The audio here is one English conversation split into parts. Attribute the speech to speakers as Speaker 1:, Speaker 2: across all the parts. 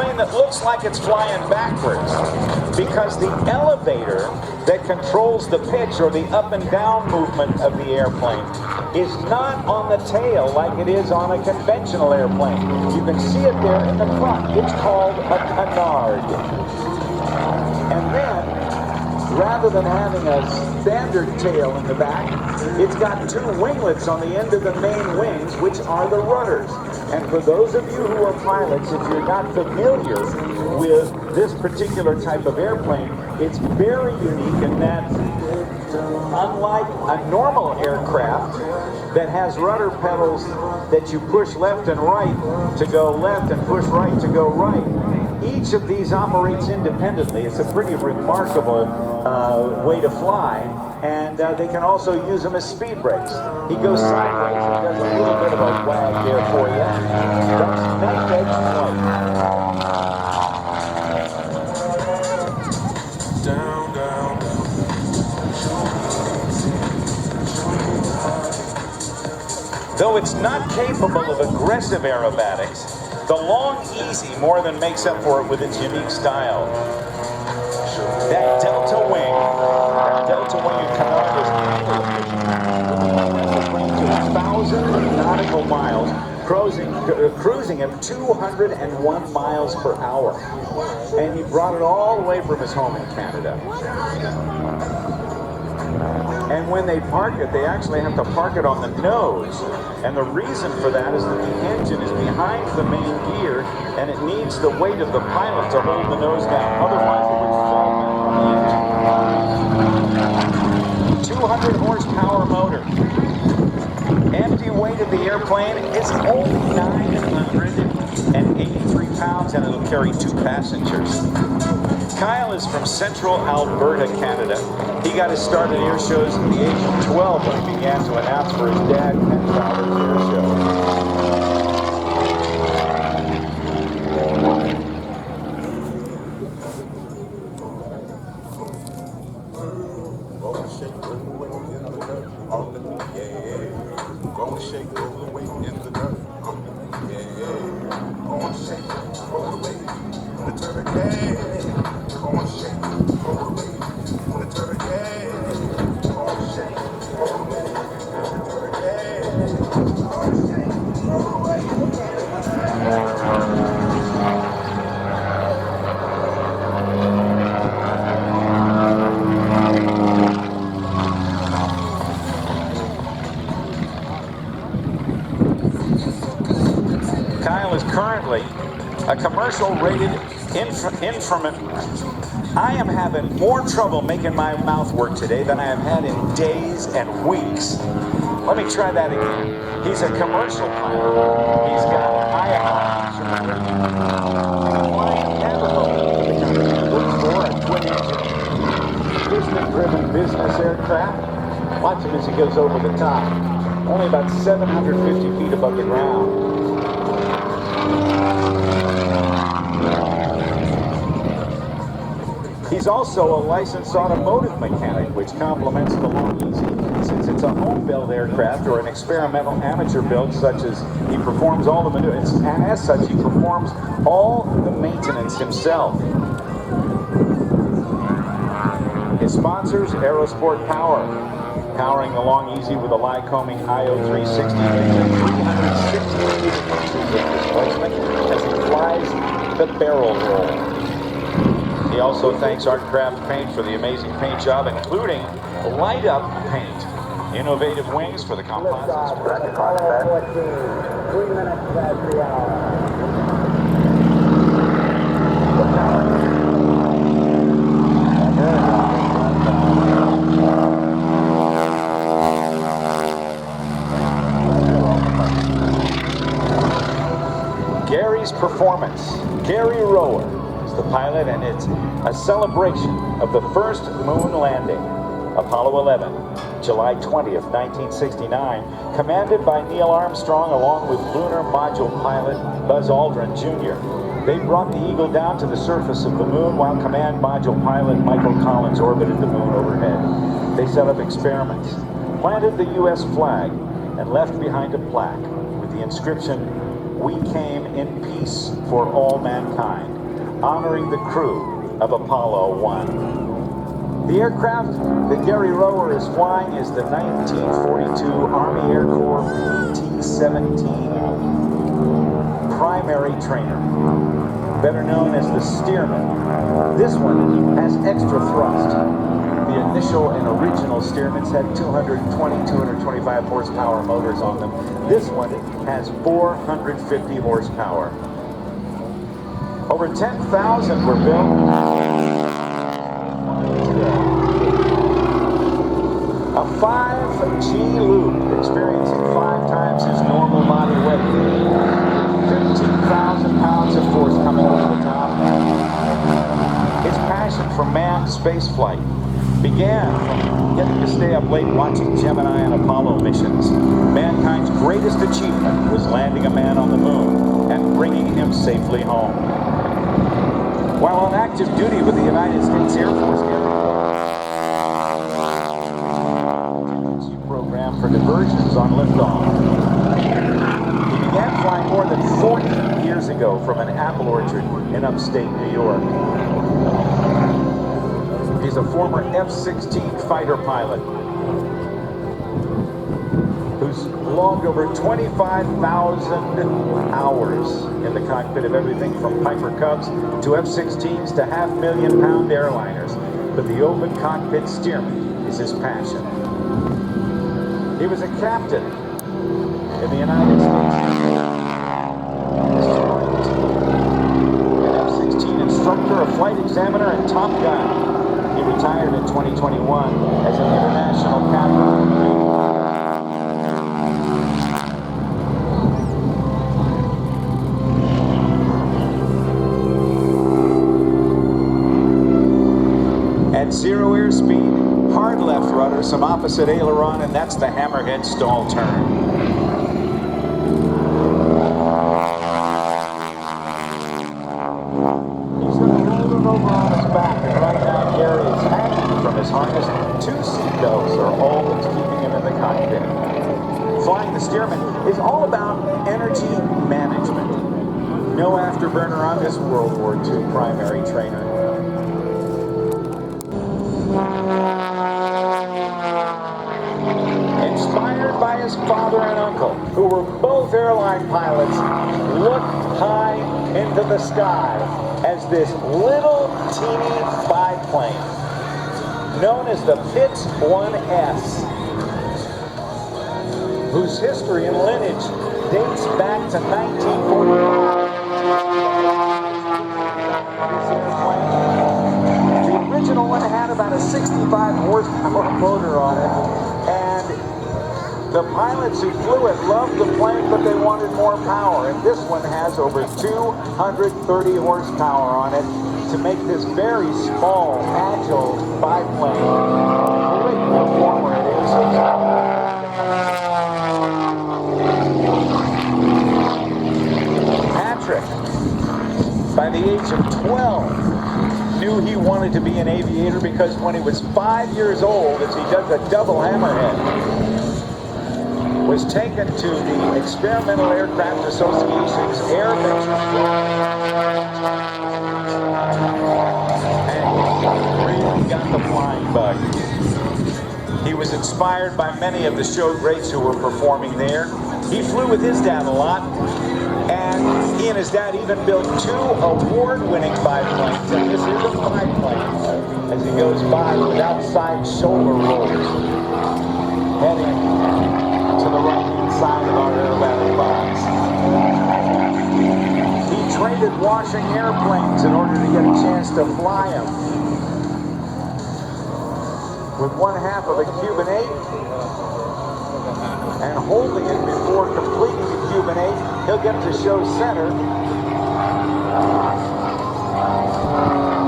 Speaker 1: airplane that looks like it's flying backwards because the elevator that controls the pitch or the up and down movement of the airplane is not on the tail like it is on a conventional airplane. You can see it there in the front. It's called a canard. And then, rather than having a standard tail in the back, it's got two winglets on the end of the main wings, which are the rudders. And for those of you who are pilots, if you're not familiar with this particular type of airplane, it's very unique in that, unlike a normal aircraft that has rudder pedals that you push left and right to go left and push right to go right, each of these operates independently. It's a pretty remarkable way to fly, and they can also use them as speed brakes. He goes sideways and does a little bit of a wag there for you. That's nice edge flight.
Speaker 2: Down, down.
Speaker 1: Though it's not capable of aggressive aerobatics, the long easy more than makes up for it with its unique style. That delta wing in Canard is range of 1,000 nautical miles, cruising at 201 miles per hour. And he brought it all the way from his home in Canada. And when they park it, they actually have to park it on the nose. And the reason for that is that the engine is behind the main gear, and it needs the weight of the pilot to hold the nose down. Otherwise, it would fall back on the engine. 200 horsepower motor. Empty weight of the airplane is only 983 pounds, and it'll carry 2 passengers. Kyle is from central Alberta, Canada. He got his start at air shows at the age of 12 when he began to announce for his dad, Penfound's air show. Kyle is currently a commercial rated inframan. I am having more trouble making my mouth work today than I have had in days and weeks. Let me try that again. He's a commercial pilot. He's got an IFR piston-driven business aircraft. Watch him as he goes over the top. Only about 750 feet above the ground. He's also a licensed automotive mechanic, which complements the Long Easy. Since it's a home-built aircraft or an experimental amateur build, such as he performs all the maneuvers, and as such, he performs all the maintenance himself. His sponsors, Aerosport Power, powering the Long Easy with a Lycoming IO360 engine, 360 inches of displacement as he flies the barrel roll. He also thanks Artcraft Paint for the amazing paint job, including light-up paint, innovative wings for the composites. 3 minutes past the hour. Gary's Performance. Gary Rower is the pilot, and it's a celebration of the first moon landing. Apollo 11, July 20th, 1969, commanded by Neil Armstrong along with lunar module pilot Buzz Aldrin Jr. They brought the Eagle down to the surface of the moon while command module pilot Michael Collins orbited the moon overhead. They set up experiments, planted the U.S. flag, and left behind a plaque with the inscription, "We came in peace for all mankind." honoring the crew of Apollo 1. The aircraft that Gary Rower is flying is the 1942 Army Air Corps PT-17 primary trainer, better known as the Stearman. This one has extra thrust. The initial and original Stearmans had 220, 225 horsepower motors on them. This one has 450 horsepower. Over 10,000 were built. A 5G loop, experiencing 5 times his normal body weight. 15,000 pounds of force coming over the top. His passion for manned spaceflight began from getting to stay up late watching Gemini and Apollo missions. Mankind's greatest achievement was landing a man on the moon and bringing him safely home. While on active duty with the United States Air Force, program for diversions on liftoff. He began flying more than 40 years ago from an apple orchard in upstate New York. He's a former F-16 fighter pilot who's logged over 25,000 hours in the cockpit of everything from Piper Cubs to F-16s to half-million-pound airliners. But the open cockpit Stearman is his passion. He was a captain in the United States. An F-16 instructor, a flight examiner, and Top Gun. He retired in 2021 as an international captain. At zero airspeed, hard left rudder, some opposite aileron, and that's the hammerhead stall turn. He's going to roll it over on his back, and right now Gary is hanging from his harness. 2 seatbelts are all that's keeping him in the cockpit. Flying the Stearman is all about energy management. No afterburner on this World War II primary trainer. Inspired by his father and uncle, who were both airline pilots, looked high into the sky as this little teeny biplane, known as the Pitts 1S, whose history and lineage dates back to 1945. The original one had about a 65 horsepower motor on it, and the pilots who flew it loved the plane, but they wanted more power, and this one has over 230 horsepower on it to make this very small, agile biplane a great performer it is. Patrick, by the age of 12, knew he wanted to be an aviator because when he was 5 years old, as he does a double hammerhead, was taken to the Experimental Aircraft Association's Air Venture and really got the flying bug. He was inspired by many of the show greats who were performing there. He flew with his dad a lot, and he and his dad even built 2 award-winning biplanes, and this is a biplane as he goes by with outside shoulder rolls, heading to the right-hand side of our aerobatic box. He traded washing airplanes in order to get a chance to fly them. With 1/2 of a Cuban 8 and holding it before completing the Cuban 8, he'll get to show center.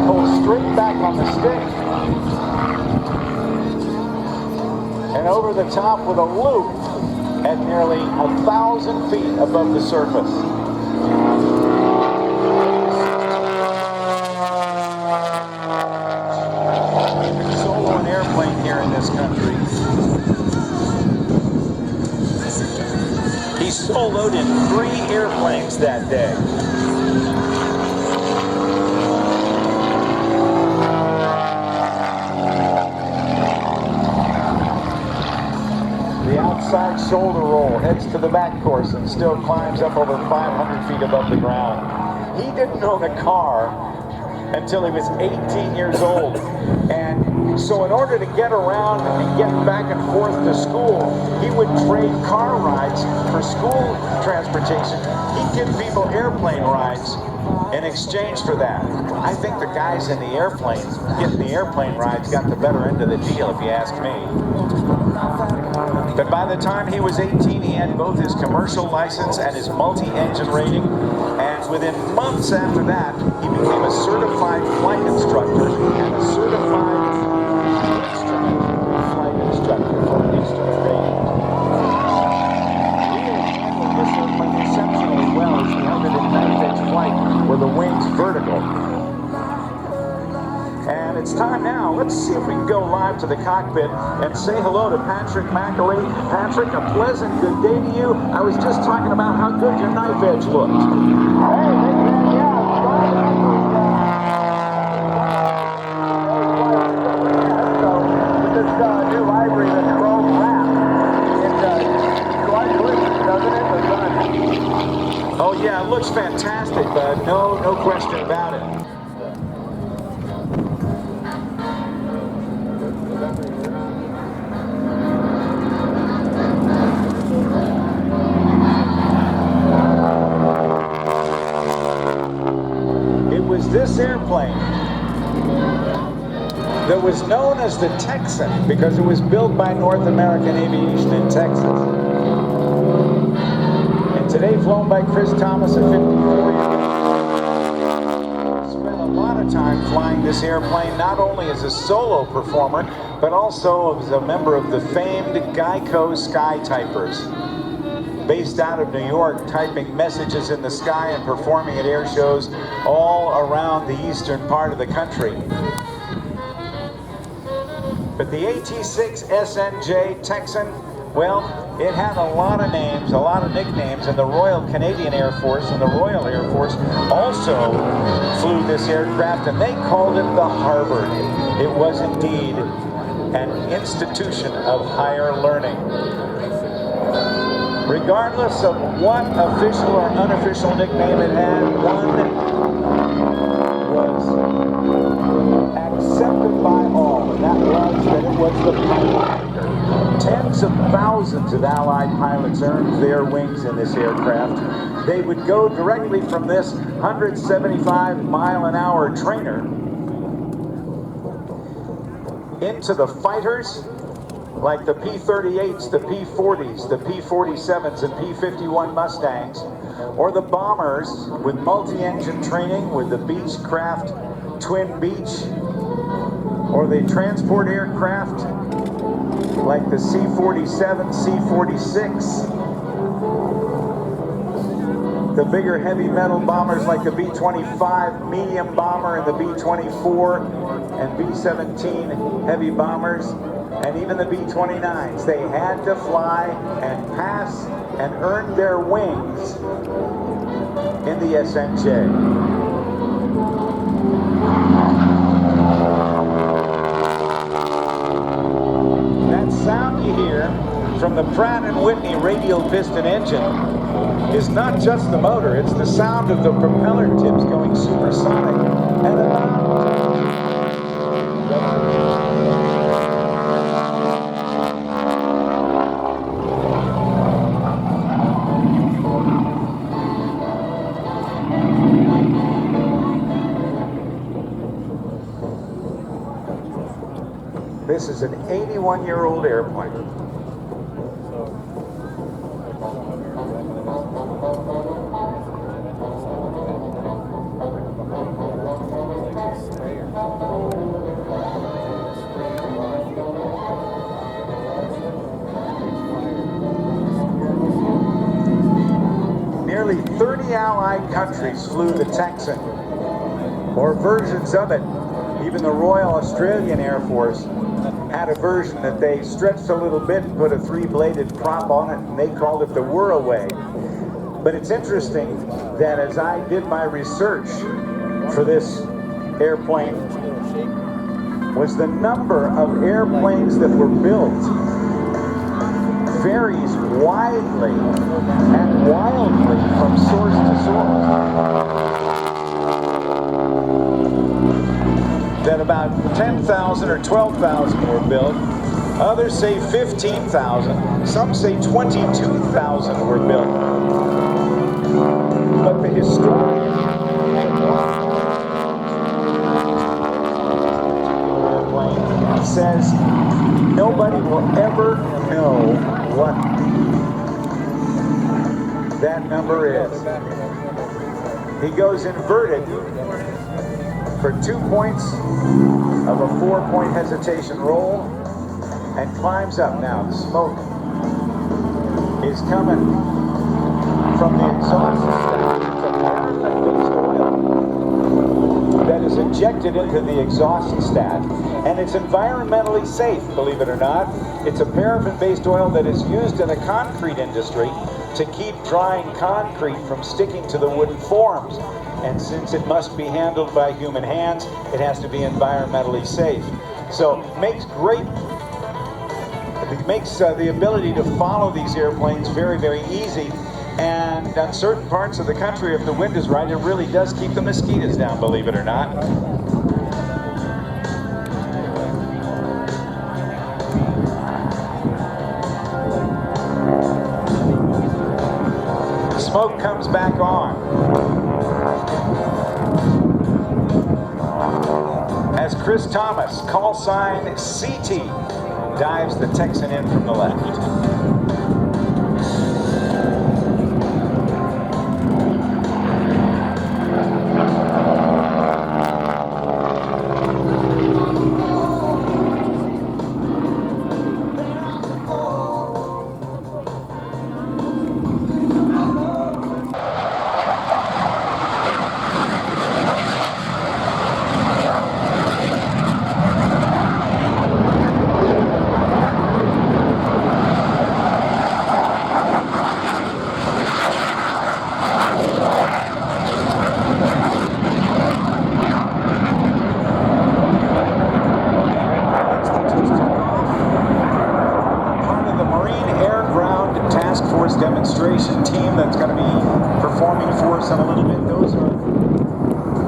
Speaker 1: Pull straight back on the stick. And over the top with a loop at nearly 1,000 feet above the surface. Solo an airplane here in this country. He soloed in 3 airplanes that day. shoulder roll, heads to the back course, and still climbs up over 500 feet above the ground. He didn't own a car until he was 18 years old. And so in order to get around and get back and forth to school, he would trade car rides for school transportation. He'd give people airplane rides in exchange for that. I think the guys in the airplane, getting the airplane rides, got the better end of the deal, if you ask me. But by the time he was 18, he had both his commercial license and his multi-engine rating. And within months after that, he became a certified flight instructor and a certified instrument flight instructor for instrument rating. Really handling this airplane exceptionally well as he held it in knife edge flight with the wings vertical. And it's time now. Let's see if we can go live to the cockpit and say hello to Patrick McAlee. Patrick, a pleasant good day to you. I was just talking about how good your knife edge looked.
Speaker 2: Hey, yeah, with this new library, the chrome wrap, it quite delicious, doesn't it?
Speaker 1: Oh yeah, it looks fantastic, bud. No question about it. This airplane that was known as the Texan because it was built by North American Aviation in Texas. And today flown by Chris Thomas at 54 years old. Spent a lot of time flying this airplane, not only as a solo performer, but also as a member of the famed Geico Sky Typers. Based out of New York, typing messages in the sky and performing at air shows all around the eastern part of the country. But the AT-6 SNJ Texan, well, it had a lot of names, a lot of nicknames, and the Royal Canadian Air Force and the Royal Air Force also flew this aircraft, and they called it the Harvard. It was indeed an institution of higher learning. Regardless of what official or unofficial nickname it had, one was accepted by all, and that was that it was the Pioneer. Tens of thousands of Allied pilots earned their wings in this aircraft. They would go directly from this 175-mile-an-hour trainer into the fighters, like the P-38s, the P-40s, the P-47s, and P-51 Mustangs, or the bombers with multi-engine training with the Beechcraft Twin Beech, or the transport aircraft like the C-47, C-46, the bigger heavy metal bombers like the B-25 medium bomber and the B-24 and B-17 heavy bombers, and even the B-29s. They had to fly and pass and earn their wings in the SNJ. That sound you hear from the Pratt & Whitney radial piston engine is not just the motor, it's the sound of the propeller tips going supersonic at about This is an 81-year-old airplane. Nearly 30 Allied countries flew the Texan, or versions of it. Even the Royal Australian Air Force had a version that they stretched a little bit and put a three-bladed prop on it, and they called it the Whirlaway. But it's interesting that as I did my research for this airplane, was the number of airplanes that were built varies widely and wildly from source to source. That about 10,000 or 12,000 were built. Others say 15,000. Some say 22,000 were built. But the historian says nobody will ever know what that number is. He goes inverted for 2 points of a 4-point hesitation roll and climbs up. Now the smoke is coming from the exhaust that is injected into the exhaust stack, and it's environmentally safe, believe it or not. It's a paraffin-based oil that is used in the concrete industry to keep drying concrete from sticking to the wooden forms. And since it must be handled by human hands, it has to be environmentally safe. So it makes the ability to follow these airplanes very, very easy. And on certain parts of the country, if the wind is right, it really does keep the mosquitoes down, believe it or not. The smoke comes back on as Chris Thomas, call sign CT, dives the Texan in from the left. Demonstration team that's going to be performing for us in a little bit. Those are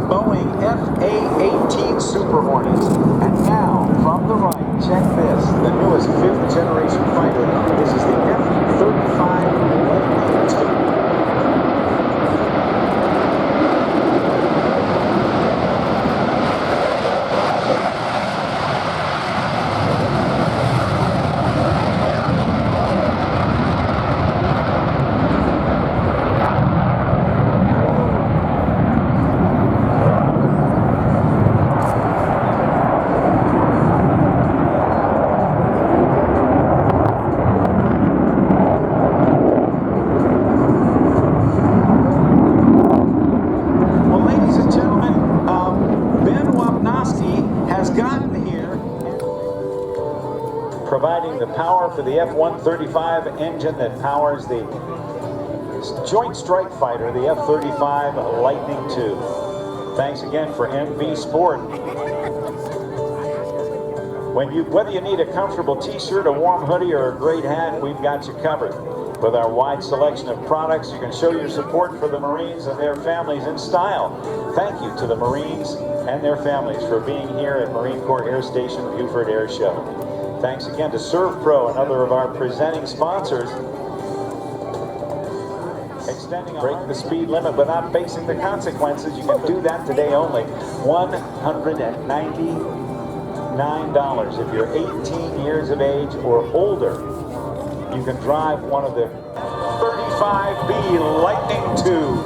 Speaker 1: Boeing FA-18 Super Hornets. And now, from the right, check this, the newest 5th generation fighter. This is the F-35 Lightning II. Providing the power for the F-135 engine that powers the Joint Strike Fighter, the F-35 Lightning II. Thanks again for MV Sport. Whether you need a comfortable t-shirt, a warm hoodie, or a great hat, we've got you covered. With our wide selection of products, you can show your support for the Marines and their families in style. Thank you to the Marines and their families for being here at Marine Corps Air Station Beaufort Airshow. Thanks again to ServPro, another of our presenting sponsors. Break the speed limit without facing the consequences. You can do that today only. $199 if you're 18 years of age or older. You can drive one of the 35B Lightning II.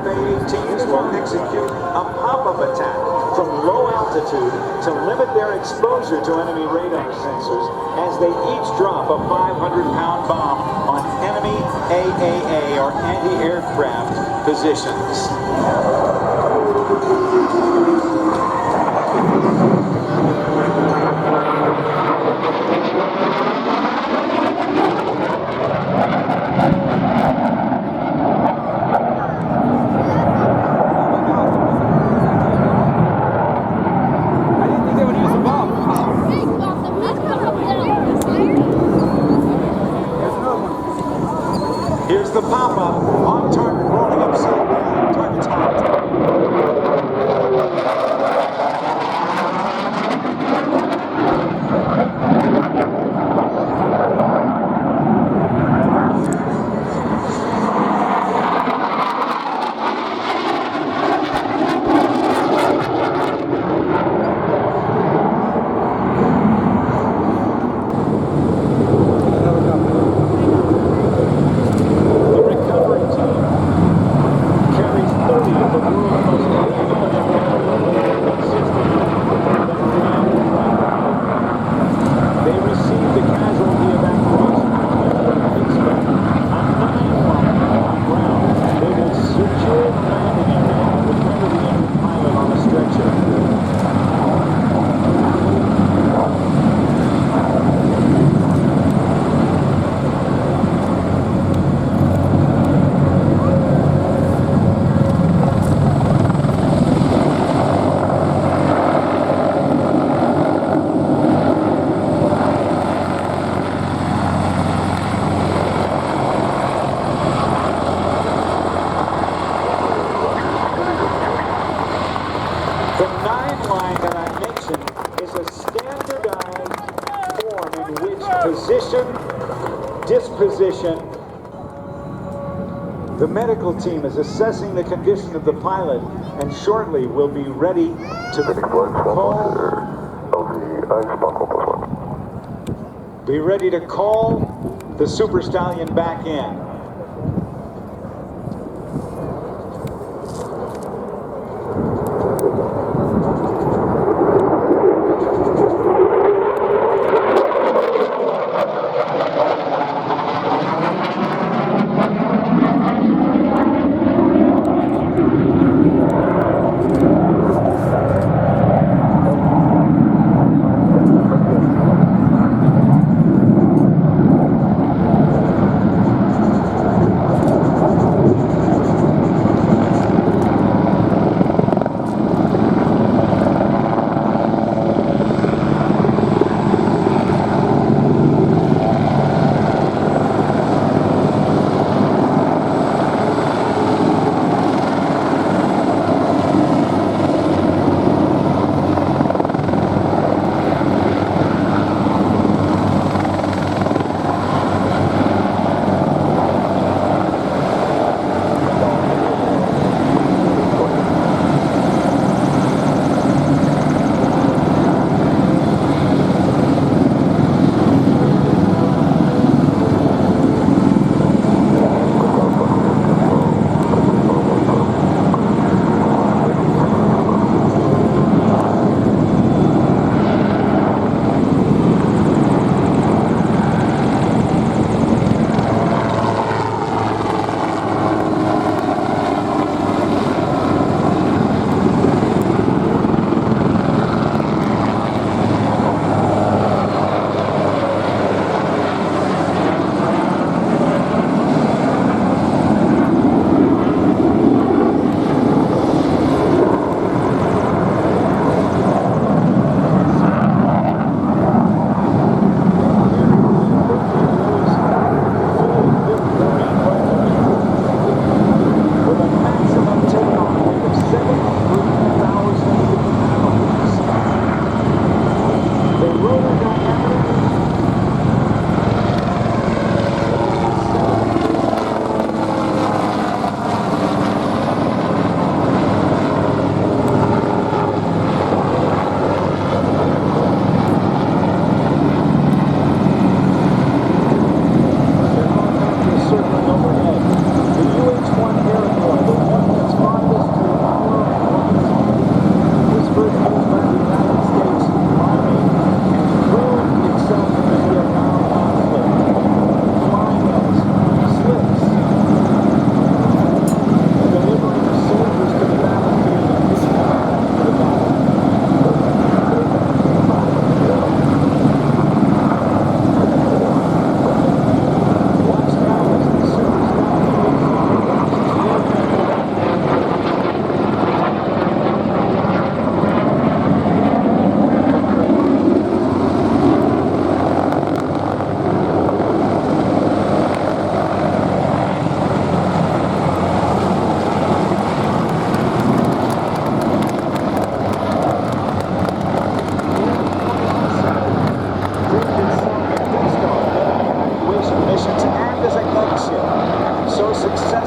Speaker 1: A-18s will execute a pop-up attack from low altitude to limit their exposure to enemy radar sensors as they each drop a 500-pound bomb on enemy AAA or anti-aircraft positions. Here's the pop-up on target, rolling upside down. Target's hot. Position, disposition. The medical team is assessing the condition of the pilot and shortly will be ready to call the Super Stallion back in.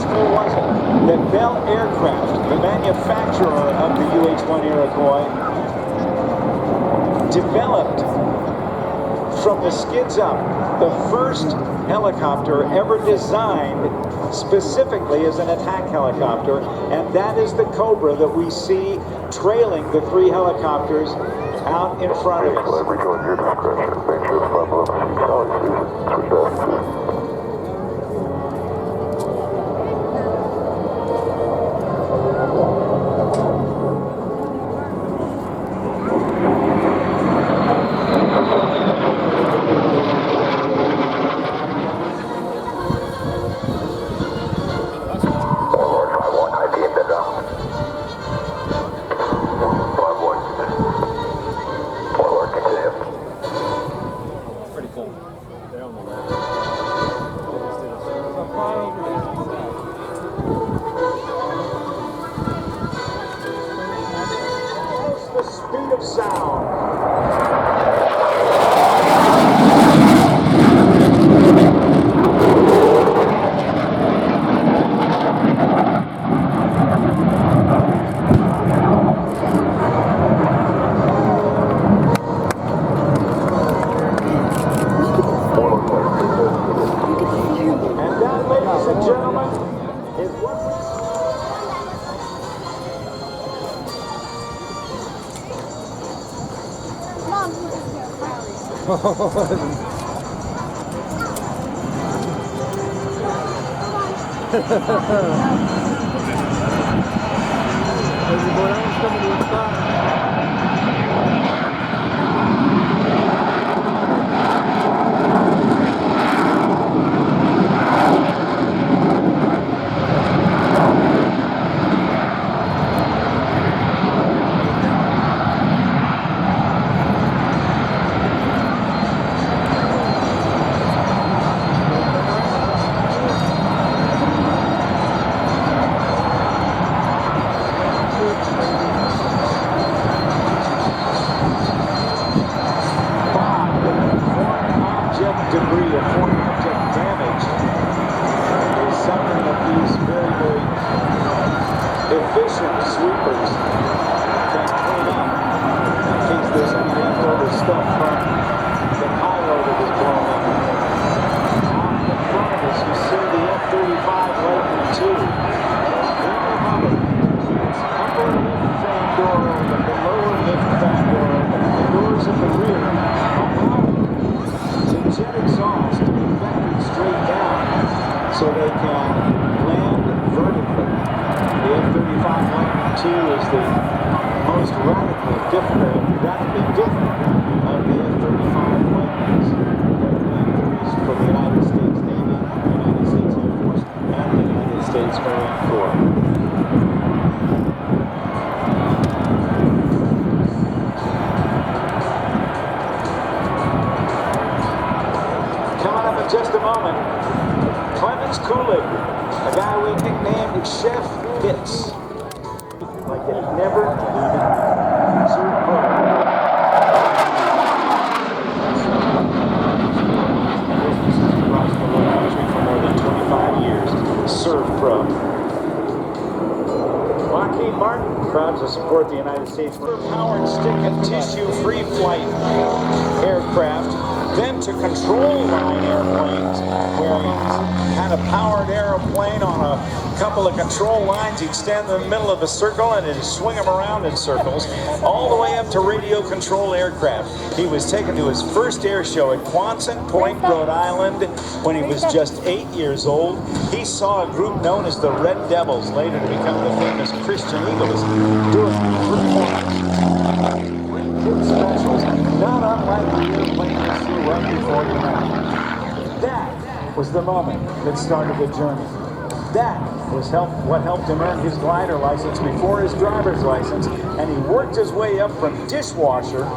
Speaker 1: possible was it that Bell Aircraft, the manufacturer of the UH-1 Iroquois, developed from the skids up the first helicopter ever designed specifically as an attack helicopter, and that is the Cobra that we see trailing the three helicopters out in front of us.
Speaker 2: Leverage on your discretion. Make sure it's level up choices.
Speaker 1: The speed of sound. And that, ladies and gentlemen, is what we
Speaker 3: Mom,
Speaker 1: debris or foreign object damage is something that these very, very efficient sweepers can clean up in case there's any leftover stuff from the payload that was blown in. Out in front of us, you see the F-35 Lightning II. Its upper lift fan door open, the lower lift fan door open, and the doors at the rear allow jet exhaust to be vectored straight down so they can land vertically. The F-35 Lightning II is the most radically different of the F-35 Lightnings that have been produced for the United States Navy, the United States Air Force, and the United States Marine Corps. Coming up in just a moment, Clemens Coolidge, a guy we nicknamed Chef Hits. Like it never needed served pro. Across the whole country for more than 25 years, served pro. Lockheed Martin, proud to support the United States powered stick and tissue-free flight aircraft, then to control line airplanes, where he had a powered airplane on a couple of control lines. He'd stand in the middle of a circle and he'd swing them around in circles, all the way up to radio control aircraft. He was taken to his first air show at Quonset Point, Rhode Island, when he was just 8 years old. He saw a group known as the Red Devils, later to become the famous Christian Eagles, doing performance. Specials, not unlike the airplane you see right before you now. That was the moment that started the journey. That was what helped him earn his glider license before his driver's license, and he worked his way up from dishwasher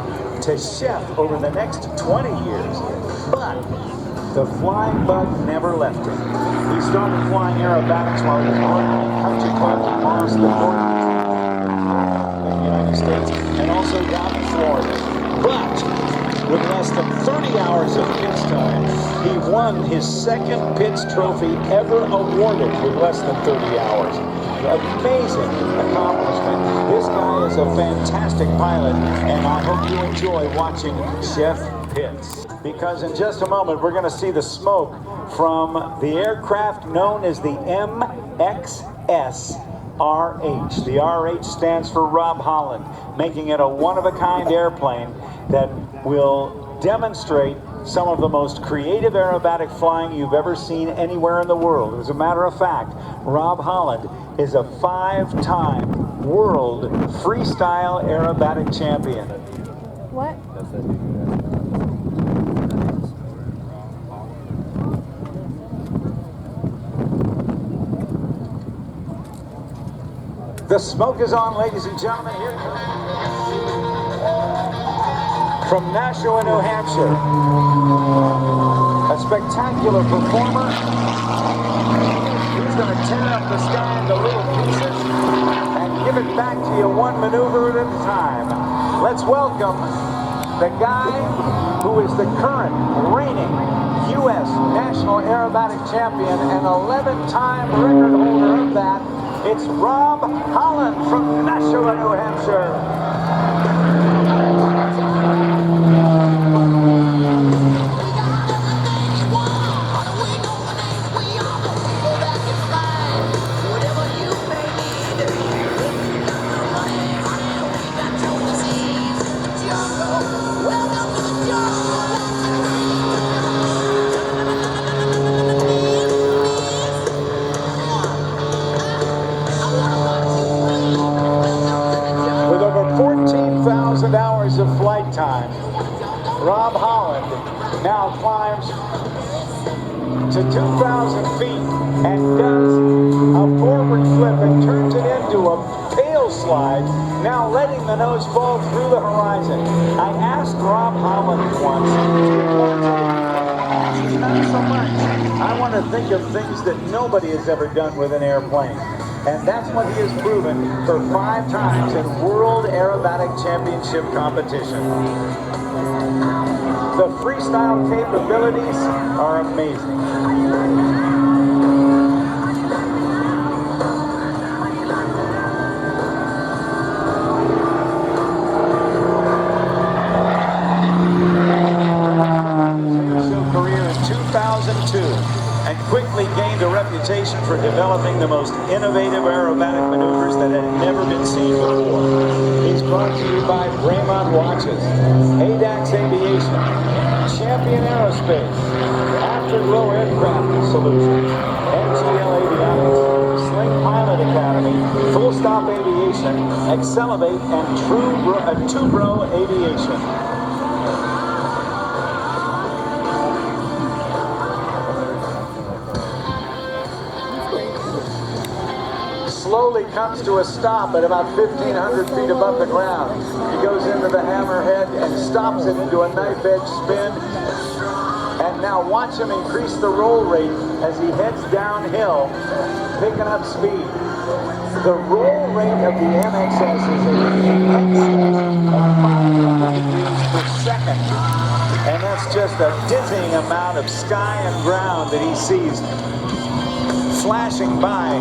Speaker 1: to chef over the next 20 years. But the flying bug never left him. He started flying aerobatics while he was working at country clubs across the north of the United States and also down in Florida. But with less than 30 hours of pitch time. He won his second pitch trophy ever awarded with less than 30 hours. Amazing accomplishment. This guy is a fantastic pilot, and I hope you enjoy watching Chef Pitts. Because in just a moment, we're going to see the smoke from the aircraft known as the M.C.A.S. RH. The RH stands for Rob Holland, making it a one-of-a-kind airplane that will demonstrate some of the most creative aerobatic flying you've ever seen anywhere in the world. As a matter of fact, Rob Holland is a 5-time world freestyle aerobatic champion.
Speaker 3: What?
Speaker 1: The smoke is on, ladies and gentlemen. Here from Nashua, New Hampshire, a spectacular performer. He's going to tear up the sky into little pieces and give it back to you one maneuver at a time. Let's welcome the guy who is the current reigning U.S. National Aerobatic Champion and 11-time record holder of that. It's Rob Holland from Nashua, New Hampshire. With over 14,000 hours of flight time, Rob Holland now climbs to 2,000 feet and does a forward flip and turns it into a tail slide, now letting the nose fall through the horizon. I asked Rob Holland once, not so much. I want to think of things that nobody has ever done with an airplane. And that's what he has proven for 5 times in World Aerobatic Championship competition. The freestyle capabilities are amazing. Career in 2002. And quickly gained a reputation for developing the most innovative aerobatic maneuvers that had never been seen before. He's brought to you by Bremont Watches, ADAX Aviation, Champion Aerospace, Afterglow Aircraft Solutions, MGL Avionics, Sling Pilot Academy, Full Stop Aviation, Accelerate, and Tubro Aviation. Slowly comes to a stop at about 1,500 feet above the ground. He goes into the hammerhead and stops it into a knife edge spin. And now watch him increase the roll rate as he heads downhill, picking up speed. The roll rate of the M.C.A.S is in excess of 500 degrees per second. And that's just a dizzying amount of sky and ground that he sees flashing by.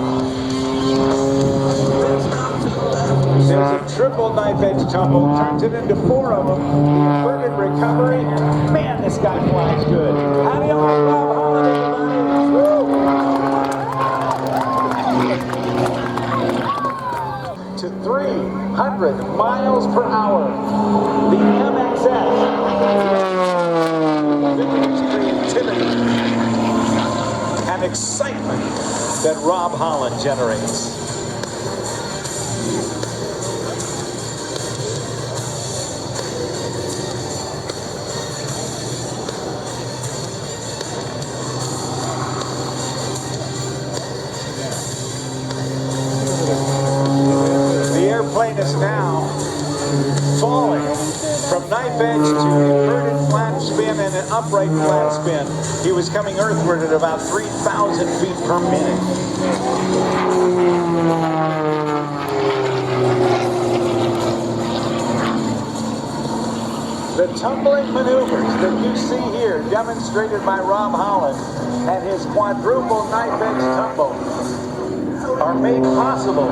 Speaker 1: There's a triple knife edge tumble, turns it into 4 of them. The inverted recovery. Man, this guy flies good. How do you like Rob Holland, everybody? To 300 miles per hour. The M.C.A.S. creativity and excitement that Rob Holland generates. The airplane is now falling from knife edge to inverted flat spin and an upright flat spin. He was coming earthward at about 3,000 feet per minute. The tumbling maneuver that you see here demonstrated by Rob Holland and his quadruple knife edge tumble are made possible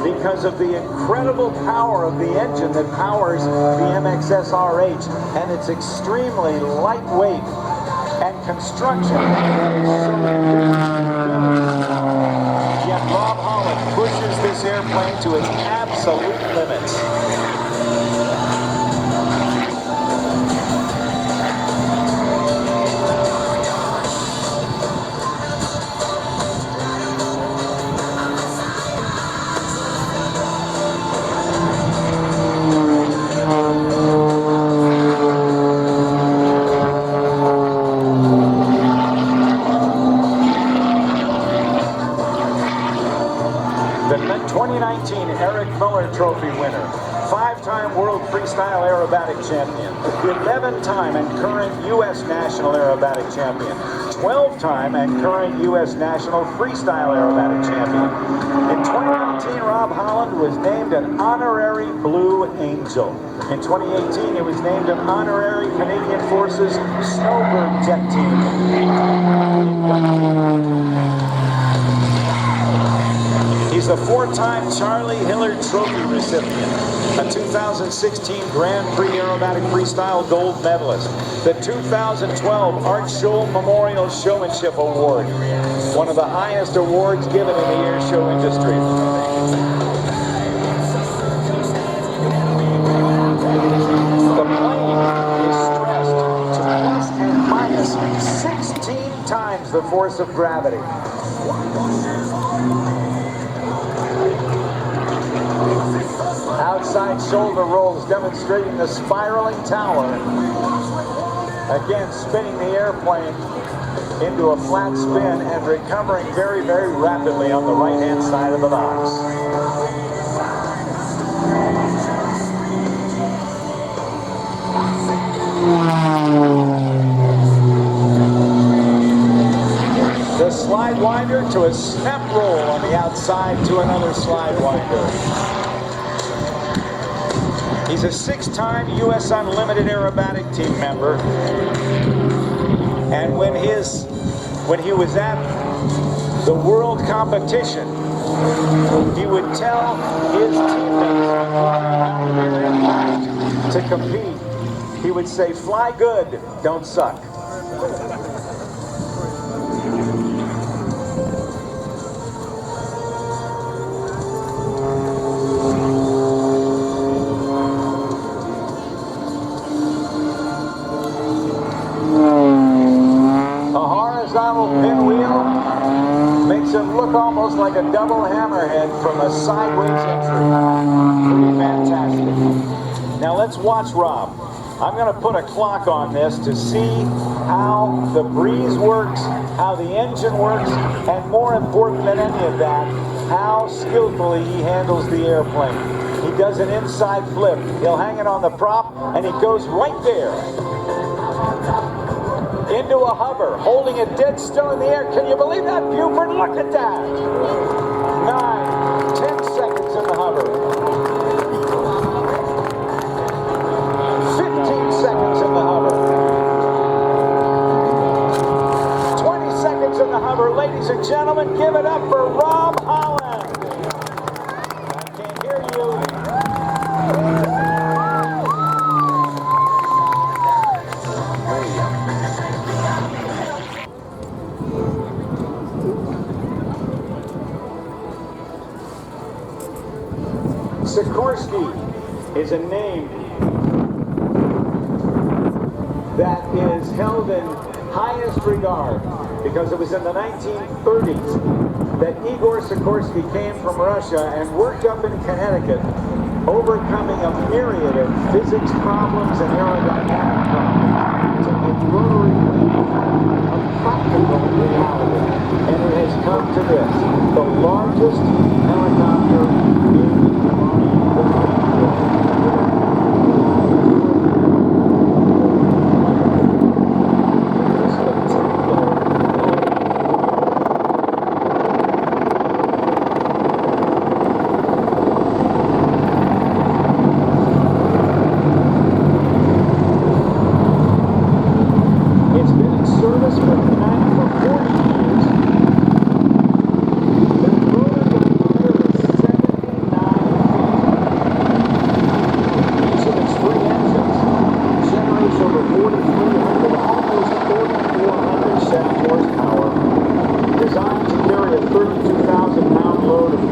Speaker 1: because of the incredible power of the engine that powers the M.C.A.S RH and its extremely lightweight and construction that is so yet Rob Holland pushes this airplane to its absolute limits. The 2019 Eric Miller Trophy winner, 5-time World Freestyle Aerobatic Champion, 11-time and current U.S. National Aerobatic Champion, 12-time and current U.S. National Freestyle Aerobatic Champion. In 2019, Rob Holland was named an Honorary Blue Angel. In 2018, he was named an Honorary Canadian Forces Snowbird Jet Team. He's a 4-time Charlie Hillard Trophy recipient, a 2016 Grand Prix Aerobatic Freestyle Gold Medalist, the 2012 Art Scholl Memorial Showmanship Award, one of the highest awards given in the air show industry. The plane is stressed to plus and minus 16 times the force of gravity. Outside shoulder rolls demonstrating the spiraling tower. Again, spinning the airplane into a flat spin and recovering very, very rapidly on the right-hand side of the box. The slide winder to a snap roll on the outside to another slide winder. He's a 6-time U.S. Unlimited Aerobatic Team member. And when he was at the world competition, he would tell his teammates to compete. He would say, "Fly good, don't suck." Pinwheel makes it look almost like a double hammerhead from a sideways entry. Pretty fantastic. Now let's watch Rob. I'm going to put a clock on this to see how the breeze works, how the engine works, and more important than any of that, how skillfully he handles the airplane. He does an inside flip. He'll hang it on the prop, and he goes right there. Into a hover, holding it dead still in the air. Can you believe that, Beaufort? Look at that. 9, 10 seconds in the hover. 15 seconds in the hover. 20 seconds in the hover. Ladies and gentlemen, give it up for Rob Holland. I can't hear you. Sikorsky is a name that is held in highest regard because it was in the 1930s that Igor Sikorsky came from Russia and worked up in Connecticut, overcoming a myriad of physics problems and aerodynamic problems to make rotary wing a practical reality. And it has come to this, the largest helicopter in the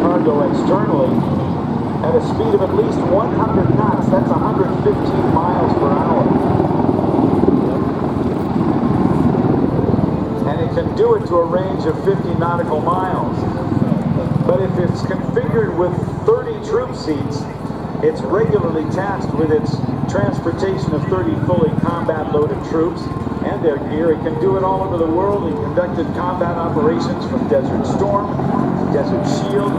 Speaker 1: cargo externally at a speed of at least 100 knots. That's 115 miles per hour. And it can do it to a range of 50 nautical miles. But if it's configured with 30 troop seats, it's regularly tasked with its transportation of 30 fully combat-loaded troops and their gear. It can do it all over the world. It conducted combat operations from Desert Storm, Desert Shield,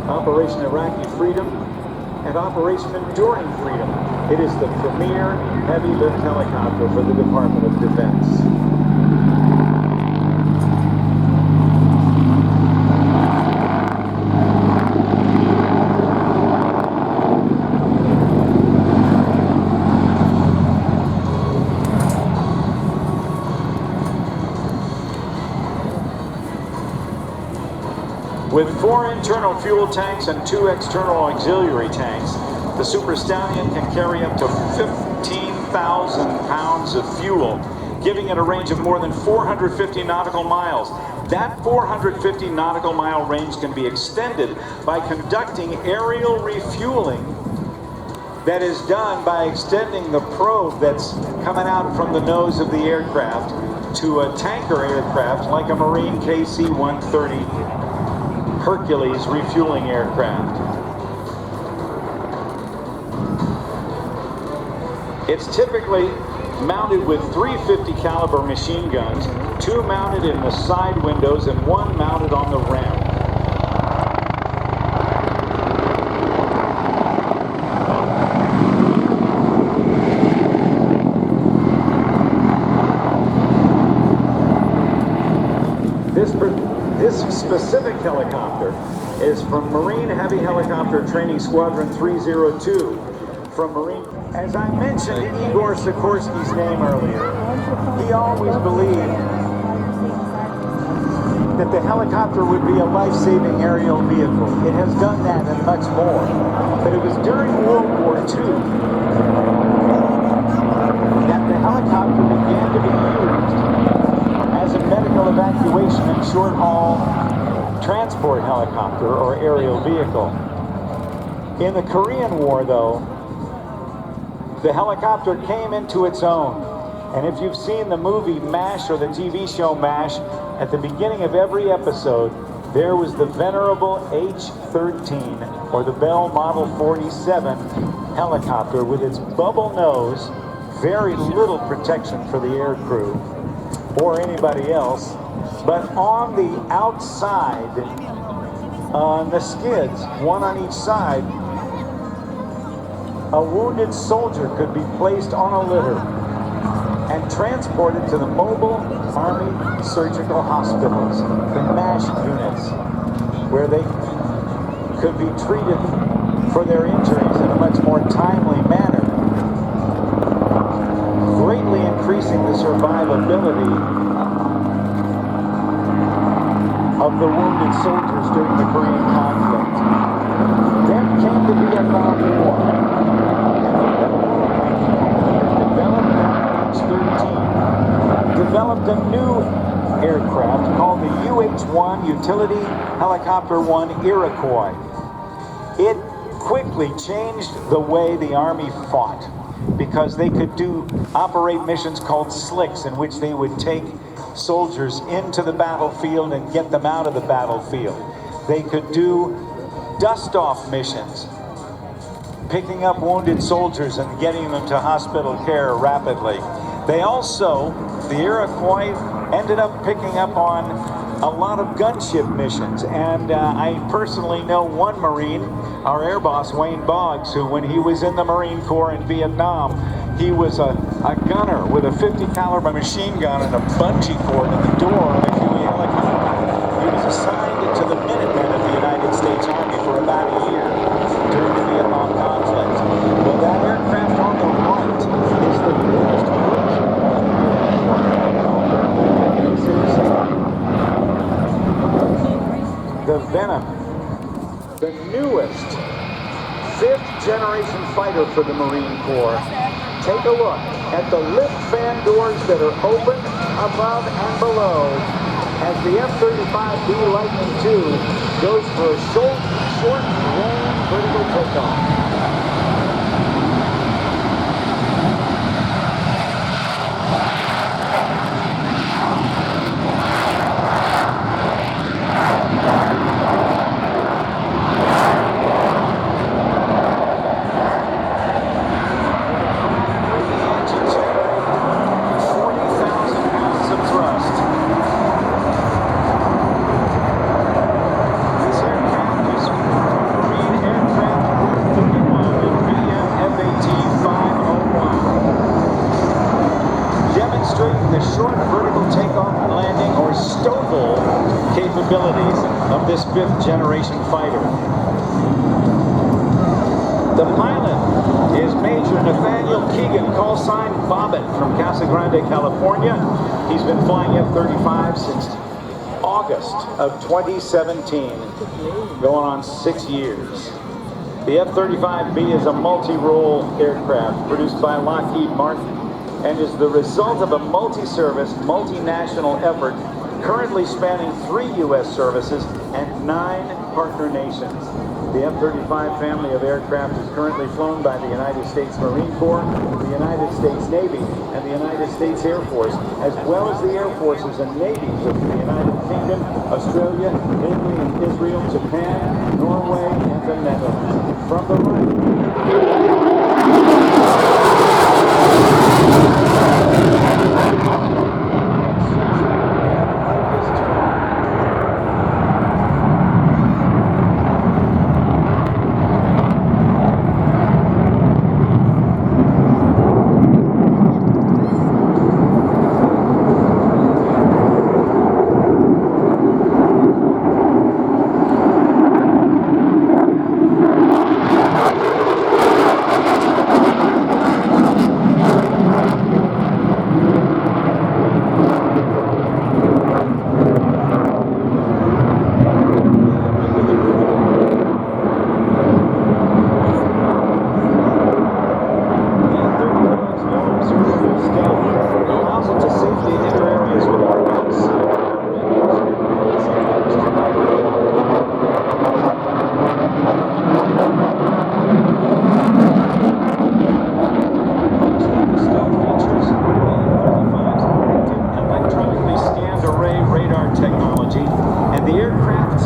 Speaker 1: Operation Iraqi Freedom, and Operation Enduring Freedom. It is the premier heavy lift helicopter for the Department of Defense. With 4 internal fuel tanks and 2 external auxiliary tanks, the Super Stallion can carry up to 15,000 pounds of fuel, giving it a range of more than 450 nautical miles. That 450 nautical mile range can be extended by conducting aerial refueling that is done by extending the probe that's coming out from the nose of the aircraft to a tanker aircraft like a Marine KC-130 Hercules refueling aircraft. It's typically mounted with 350 caliber machine guns, 2 mounted in the side windows and 1 mounted on the ram. This specific helicopter is from Marine Heavy Helicopter Training Squadron 302 from Marine. As I mentioned Igor Sikorsky's name earlier, he always believed that the helicopter would be a life-saving aerial vehicle. It has done that and much more. But it was during World War II that the helicopter began to be used as a medical evacuation and short-haul transport helicopter or aerial vehicle. In the Korean War, though, the helicopter came into its own. And if you've seen the movie M.A.S. or the TV show M.A.S., at the beginning of every episode, there was the venerable H-13 or the Bell Model 47 helicopter with its bubble nose, very little protection for the air crew or anybody else, but on the outside, on the skids, one on each side, a wounded soldier could be placed on a litter and transported to the mobile Army surgical hospitals, the MASH units, where they could be treated for their injuries in a much more timely manner, greatly increasing the survivability of the wounded soldiers during the Korean conflict. Then came the Vietnam War. Developed a new aircraft called the UH-1 Utility Helicopter 1 Iroquois. It quickly changed the way the Army fought because they could operate missions called slicks, in which they would take soldiers into the battlefield and get them out of the battlefield. They could do dust-off missions, picking up wounded soldiers and getting them to hospital care rapidly. They also, the Iroquois, ended up picking up on a lot of gunship missions. And I personally know one Marine, our air boss, Wayne Boggs, who when he was in the Marine Corps in Vietnam, he was a gunner with a 50 caliber machine gun and a bungee cord in the door of a Huey helicopter. He was assigned to the Minutemen of the United States Army for about a year during the Vietnam conflict. Well, that aircraft on the right is the newest version. The Venom, the newest 5th generation fighter for the Marine Corps. Take a look at the lift fan doors that are open above and below as the F-35B Lightning II goes for a short rolling vertical takeoff. The short vertical takeoff and landing, or STOVL, capabilities of this 5th generation fighter. The pilot is Major Nathaniel Keegan, call sign Bobbit, from Casa Grande, California. He's been flying F-35 since August of 2017, going on 6 years. The F-35B is a multi-role aircraft produced by Lockheed Martin and is the result of a multi-service, multinational effort currently spanning 3 U.S. services and 9 partner nations. The F-35 family of aircraft is currently flown by the United States Marine Corps, the United States Navy, and the United States Air Force, as well as the Air Forces and Navies of the United Kingdom, Australia, Italy and Israel, Japan, Norway, and the Netherlands. From the right.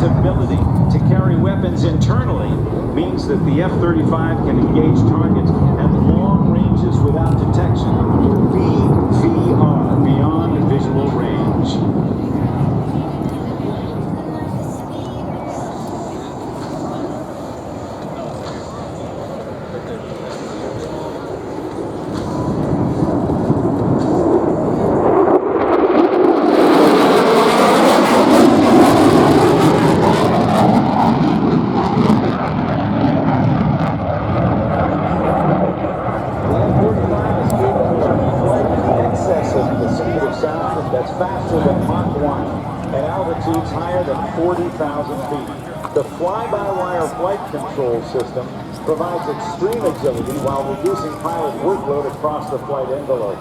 Speaker 1: Ability to carry weapons internally means that the F-35 can engage targets at long ranges without detection. BVR, beyond visual range. That's faster than Mach 1 at altitudes higher than 40,000 feet. The fly-by-wire flight control system provides extreme agility while reducing pilot workload across the flight envelope.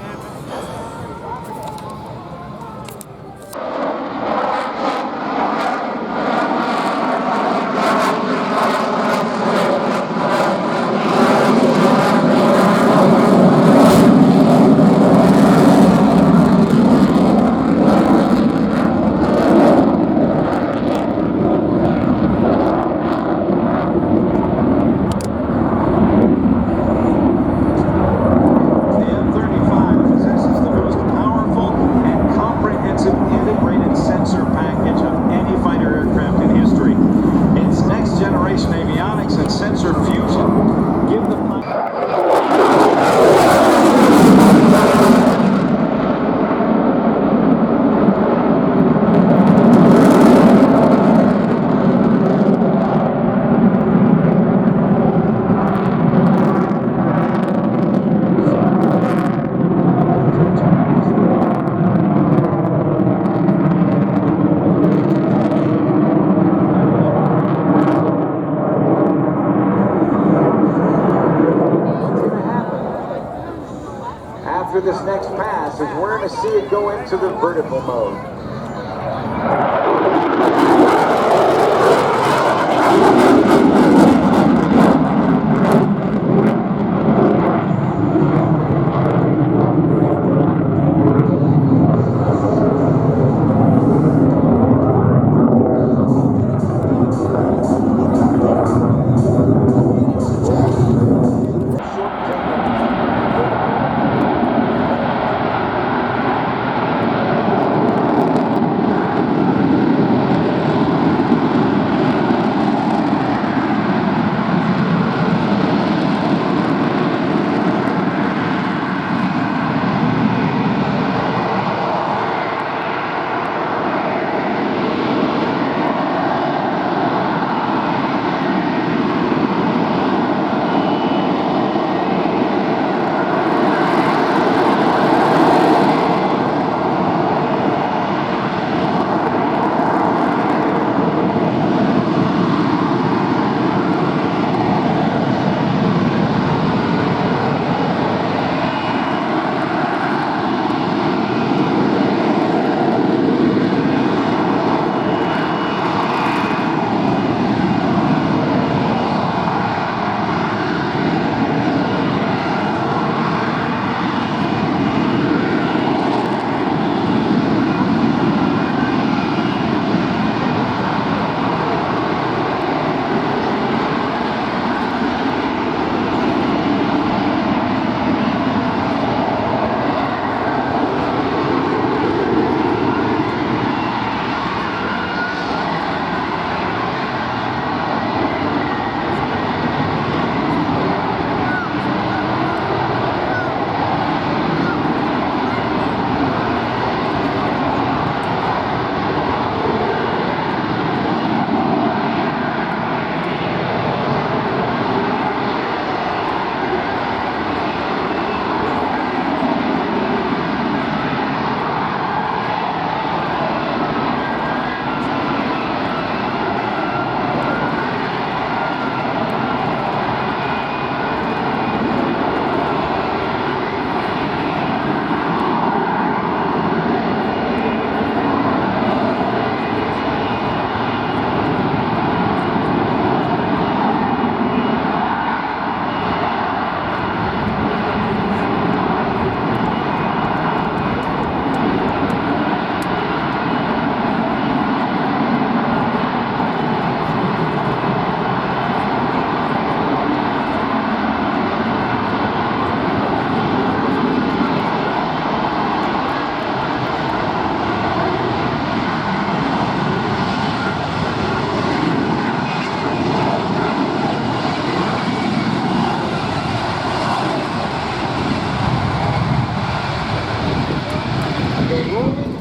Speaker 1: Avionics and sensor fusion give the after this next pass is we're going to see it go into the vertical mode.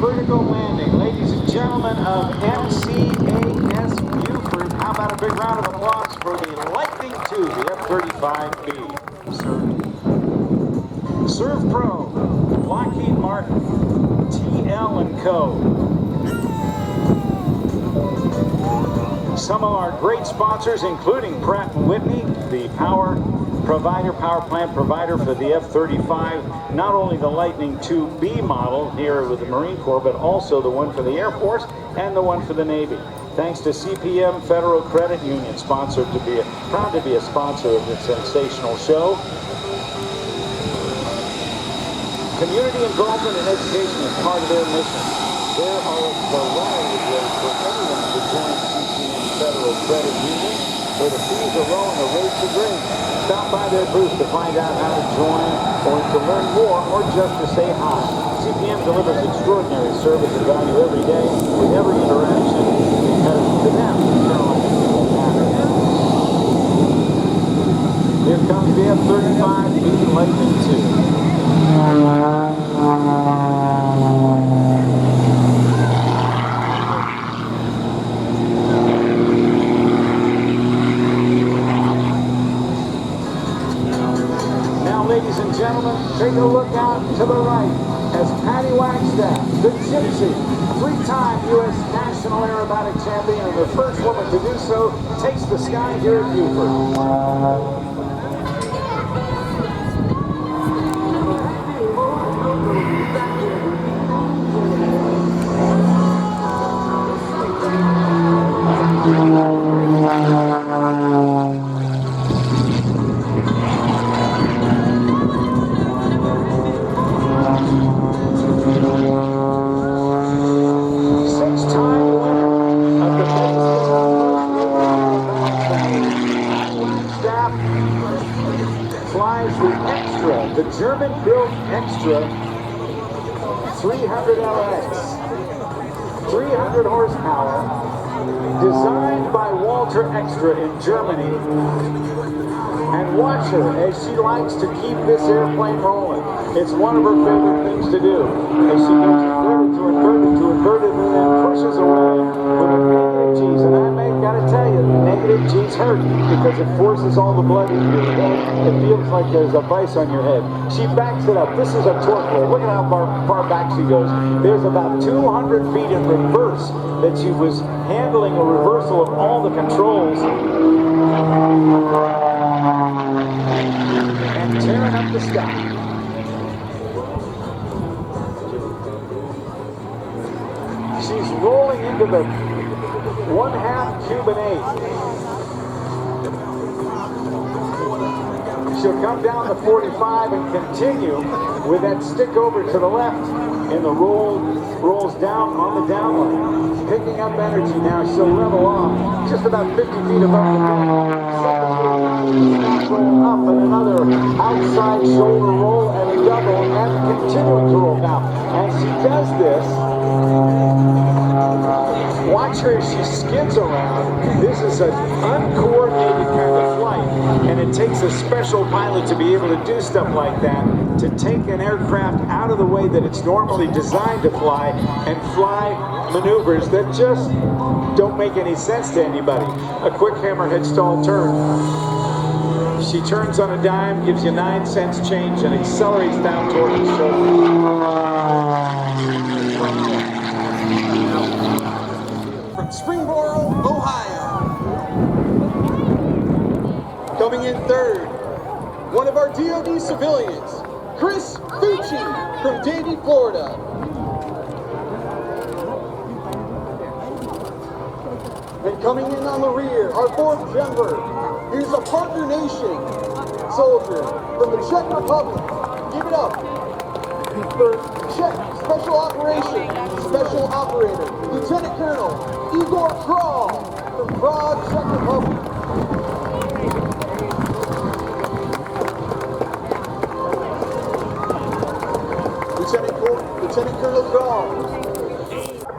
Speaker 1: Vertical landing. Ladies and gentlemen of M.C.A.S. Beaufort, how about a big round of applause for the Lightning II, the F-35B. Serve Pro, Lockheed Martin, TL&Co. Some of our great sponsors, including Pratt & Whitney, the power plant provider for the F-35, not only the Lightning II-B model here with the Marine Corps, but also the one for the Air Force and the one for the Navy. Thanks to CPM Federal Credit Union, proud to be a sponsor of this sensational show. Community involvement and education is part of their mission. There are a variety of ways for anyone to join CPM Federal Credit Union, where the fees are low and the rates are great. Stop by their booth to find out how to join or to learn more or just to say hi. CPM delivers extraordinary service and value every day with every interaction because to them, matters. Here comes the F-35B Lightning II. Ladies and gentlemen, take a look out to the right as Patty Wagstaff, the Gypsy, three-time U.S. National Aerobatic Champion and the first woman to do so, takes the sky here at Beaufort. flies the Extra, the German-built Extra 300 LX. 300 horsepower, designed by Walter Extra in Germany. And watch her as she likes to keep this airplane rolling. It's one of her favorite things to do. As she goes inverted to inverted to inverted and then pushes away with a negative G's. And I gotta tell you, negative G's hurt because it forces all the blood into your head. It feels like there's a vice on your head. She backs it up. This is a torque roll. Look at how far back she goes. There's about 200 feet in reverse that she was handling a reversal of all the controls. And tearing up the sky. She's rolling into the 1/2 Cuban 8. She'll come down to 45 and continue with that stick over to the left. And the rolls down on the down line. Picking up energy now. She'll level off just about 50 feet above the ground. Roll up and another outside shoulder roll and a double and continuing to roll. Now, as she does this, watch her as she skids around. This is an uncoordinated kind of flight, and it takes a special pilot to be able to do stuff like that, to take an aircraft out of the way that it's normally designed to fly and fly maneuvers that just don't make any sense to anybody. A quick hammerhead stall turn. She turns on a dime, gives you 9 cents change, and accelerates down toward the shoulder.
Speaker 3: From Springboro, Ohio. Coming in third, one of our DoD civilians, Chris Fucci from Davie, Florida. And coming in on the rear, our fourth jumper. Here's a partner nation soldier from the Czech Republic. Give it up for Czech Special Operations Special Operator, Lieutenant Colonel Igor Kral from Prague, Czech Republic. Lieutenant Colonel Kral.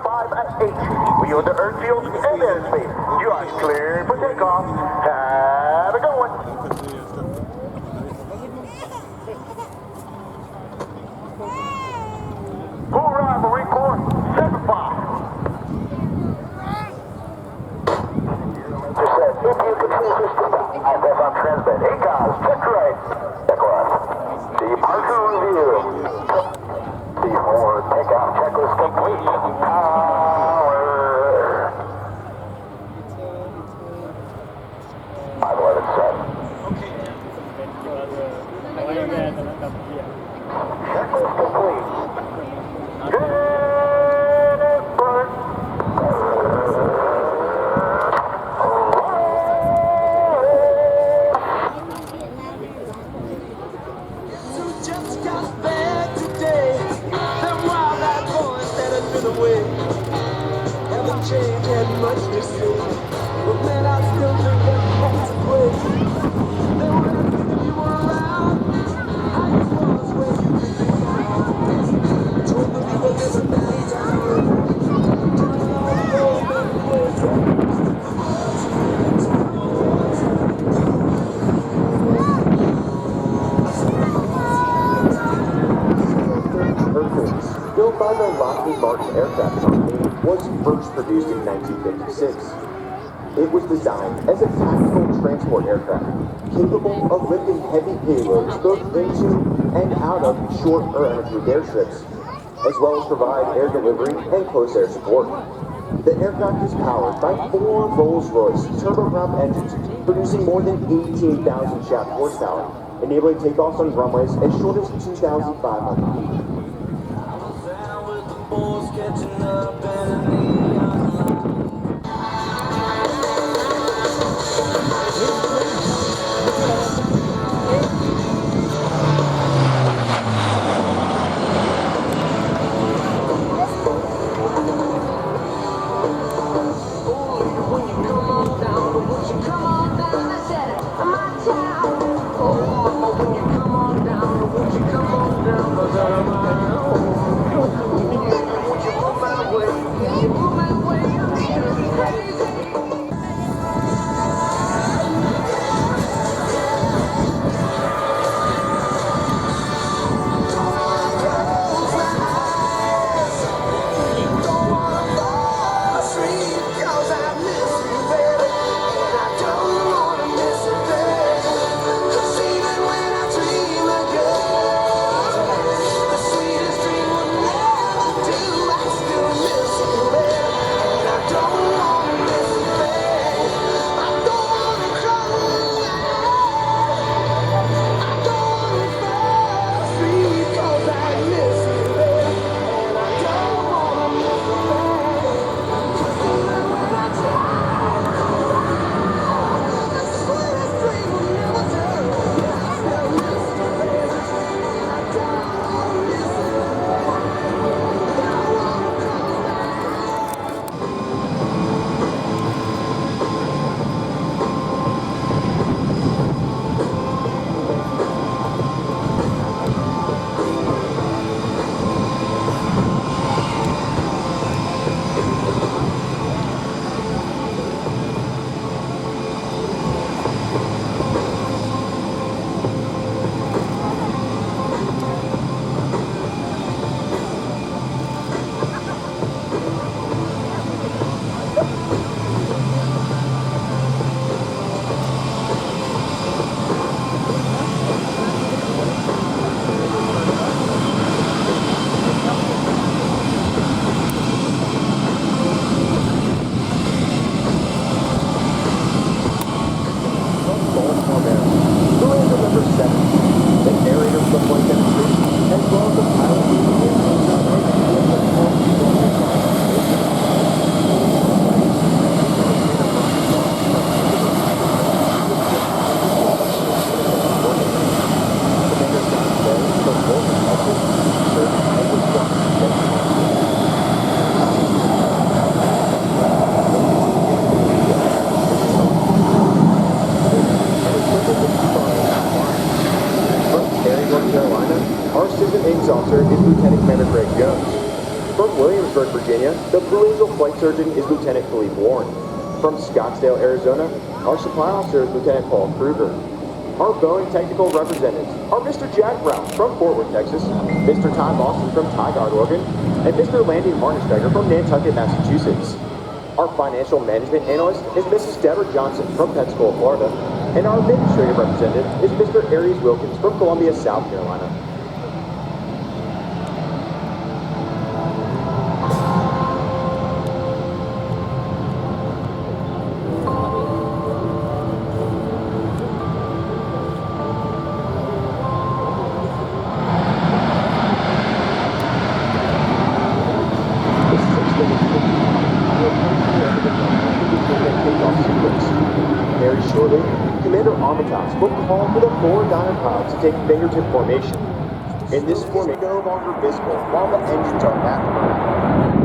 Speaker 2: 5 and 8. We are the airfield and airspace. You are cleared for takeoff. Have a good one. Hoorah, Marine Corps. 7-5. Just said, if you continue to speak up, I press on transmit. Hey guys, check right. Check left. Departure review. C4, takeoff checklist complete. Power. 511 set. Checklist complete. Gettysburg.
Speaker 3: So just got back today. Them wild-eyed boys that had been away haven't changed, had much to say. But man, I still think that that's a play. They were asking if you were around. How you was when you could be found. Told them you were living downtown. Turning all the old men ways.
Speaker 4: Built by the Lockheed Martin Aircraft Company, was first produced in 1956. It was designed as a tactical transport aircraft, capable of lifting heavy payloads both into and out of short or unapproved airstrips, as well as provide air delivery and close air support. The aircraft is powered by 4 Rolls-Royce turboprop engines, producing more than 18,000 shaft horsepower, enabling takeoffs on runways as short as 2,500 feet.
Speaker 5: Come on down, I said, my town. Oh, when you come
Speaker 4: from Baltimore, Maryland, who is the number 7, the narrator for the flight demonstration, as well as the pilot for the aviation celebration. We have the Holland Our Assistant Ames Officer is Lieutenant Commander Greg Jones. From Williamsburg, Virginia, the Blue Angel Flight Surgeon is Lieutenant Philippe Warren. From Scottsdale, Arizona, our Supply Officer is Lieutenant Paul Kruger. Our Boeing Technical Representatives are Mr. Jack Brown from Fort Worth, Texas, Mr. Todd Boston from Tigard, Oregon, and Mr. Landon Martinsteiger from Nantucket, Massachusetts. Our Financial Management Analyst is Mrs. Deborah Johnson from Pensacola, Florida, and our Administrative Representative is Mr. Aries Wilkins from Columbia, South Carolina. Very shortly, Commander Armitage will call for the 4 diamond pilots to take fingertip formation. In this formation, no longer visible while the engines are at the burn.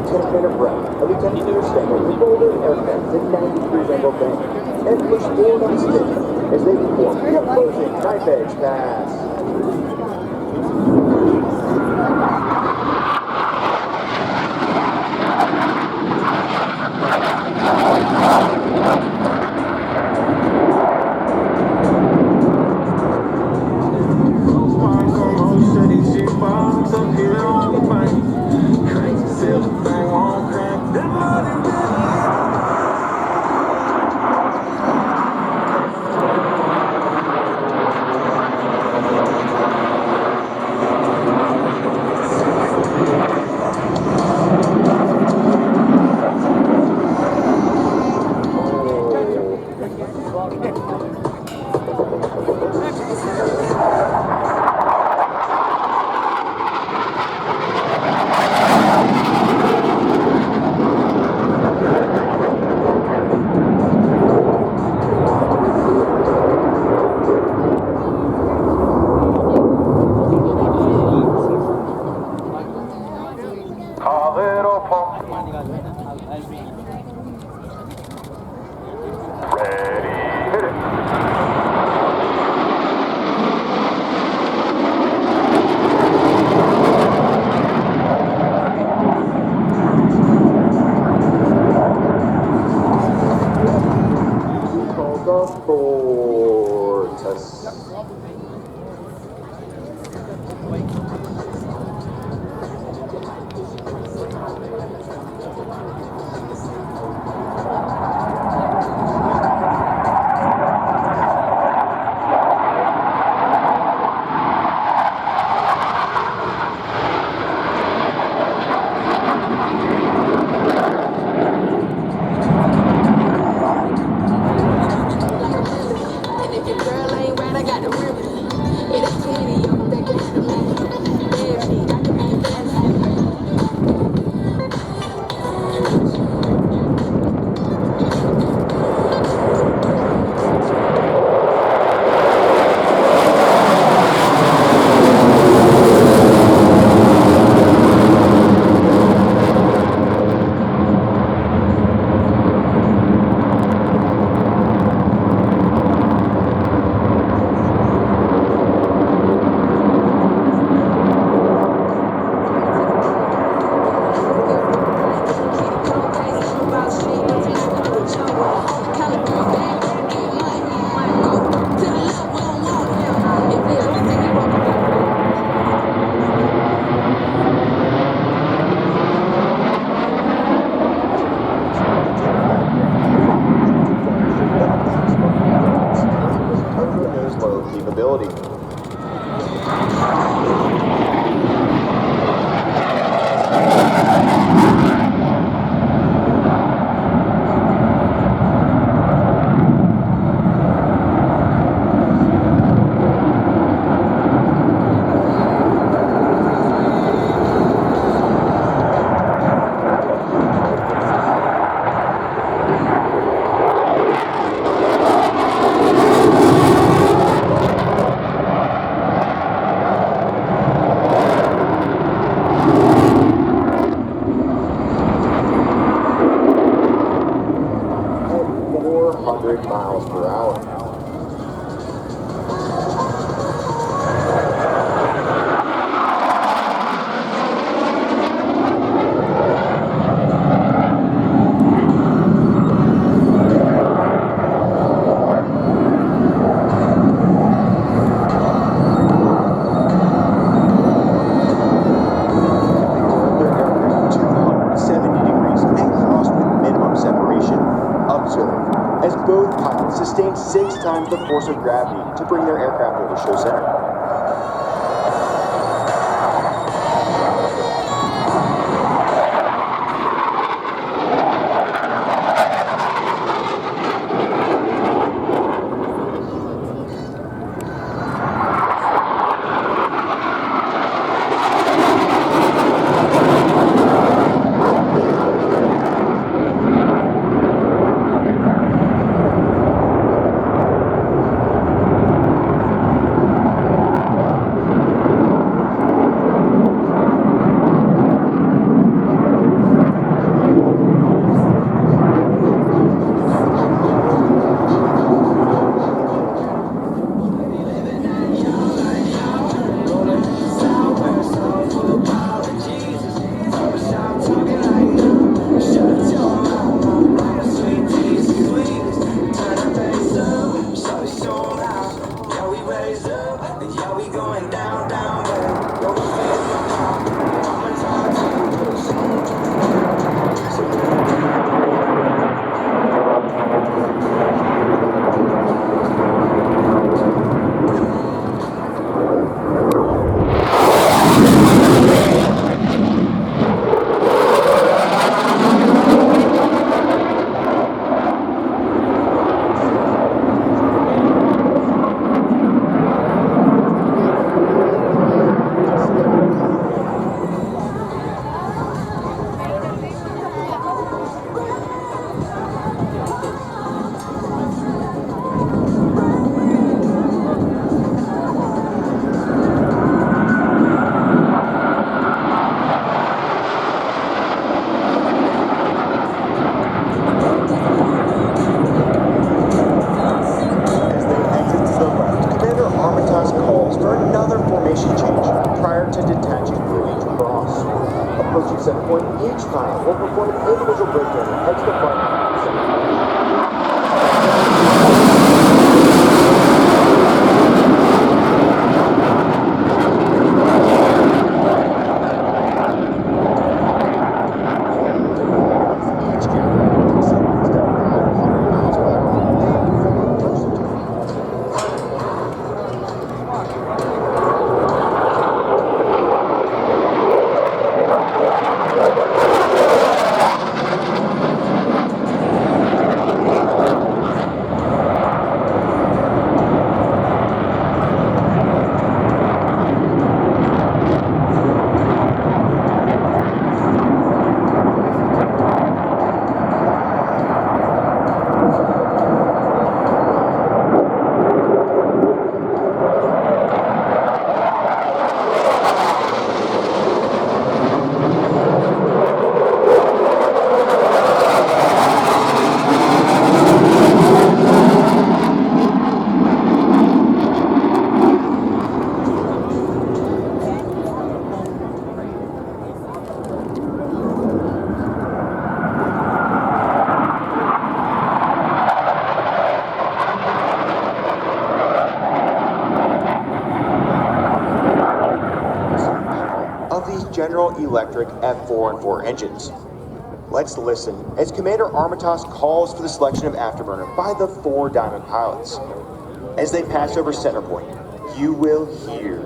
Speaker 4: Lieutenant Commander Brown, a Lieutenant Commander Stanley will roll their aircraft to 90 degrees angle bank and push forward on stick as they perform the closing knife edge pass.
Speaker 2: A little pulse. Ready, hit it.
Speaker 4: Called the Fortus. Capability. At 400 miles per hour. As both pilots sustained 6 times the force of gravity to bring their aircraft over show center. Each pilot will perform an individual breakdown and head to the front. Of these General Electric F4-4 engines. Let's listen as Commander Armitage calls for the selection of afterburner by the 4 Diamond pilots. As they pass over center point, you will hear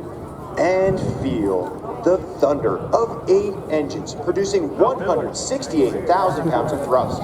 Speaker 4: and feel the thunder of 8 engines producing 168,000 pounds of thrust.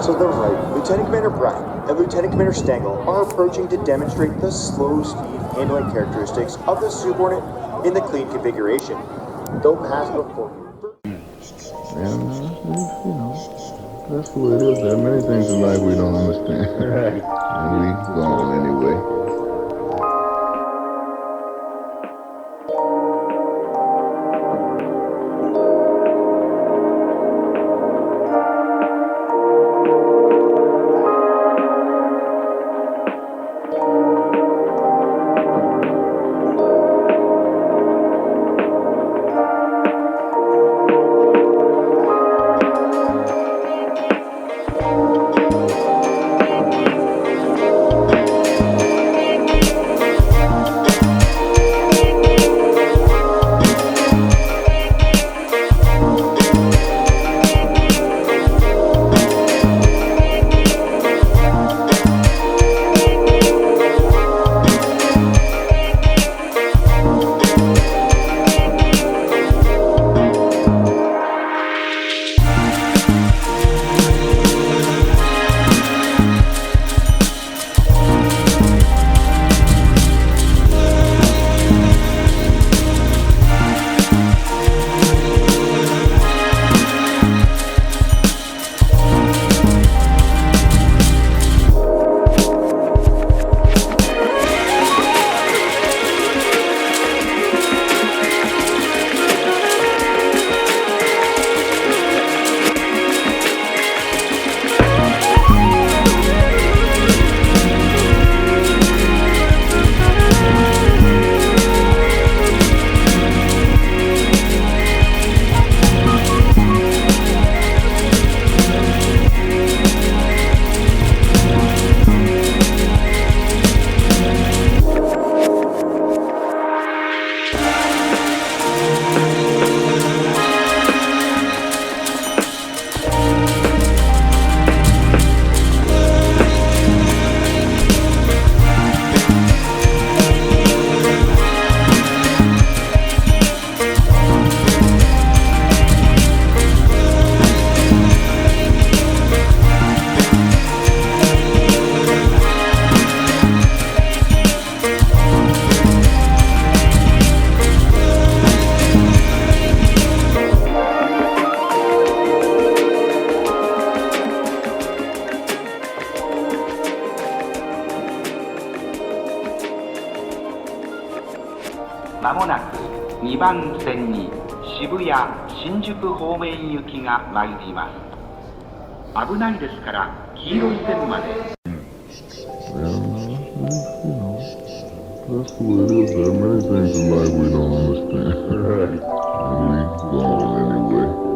Speaker 4: To the right, Lieutenant Commander Bryant and Lieutenant Commander Stengel are approaching to demonstrate the slow speed handling characteristics of the Super Hornet in the clean configuration. They'll pass before you.
Speaker 5: And, you know, that's what it is. There are many things in life we don't understand. Right. And we go on anyway.
Speaker 6: まもなく2番線に渋谷新宿方面行きが参ります。危ないですから黄色い線まで。
Speaker 5: That's the way it is. There are many things in life we don't understand. Right. And we going anyway.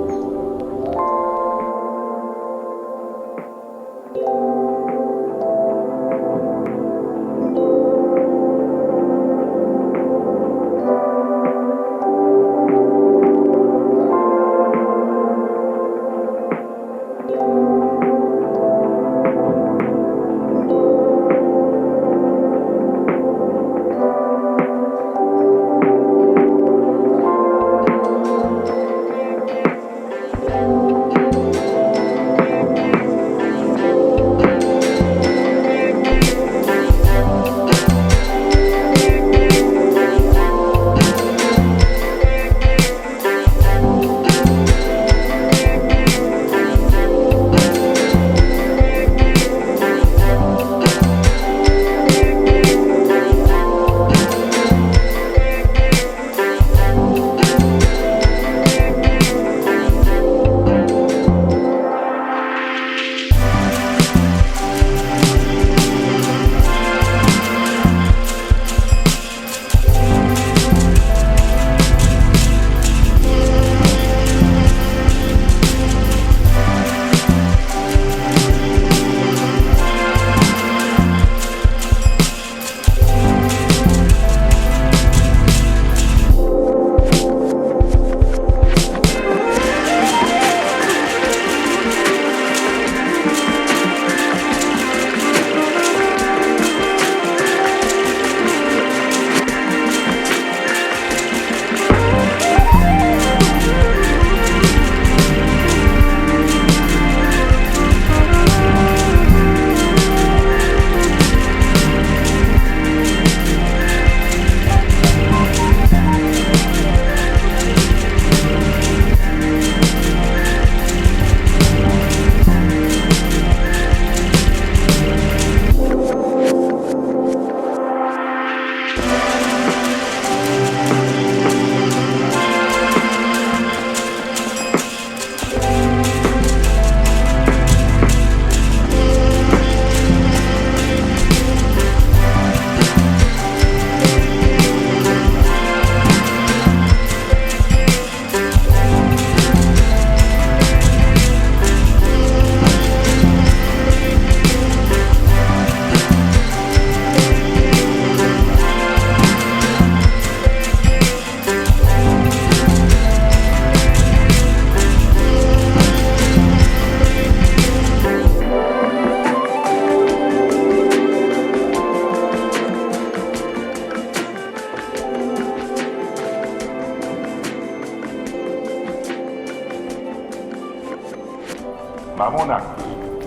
Speaker 7: まもなく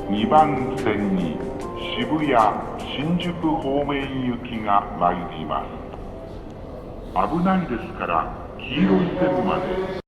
Speaker 7: 2番線に渋谷新宿方面行きが参ります。危ないですから黄色い線まで。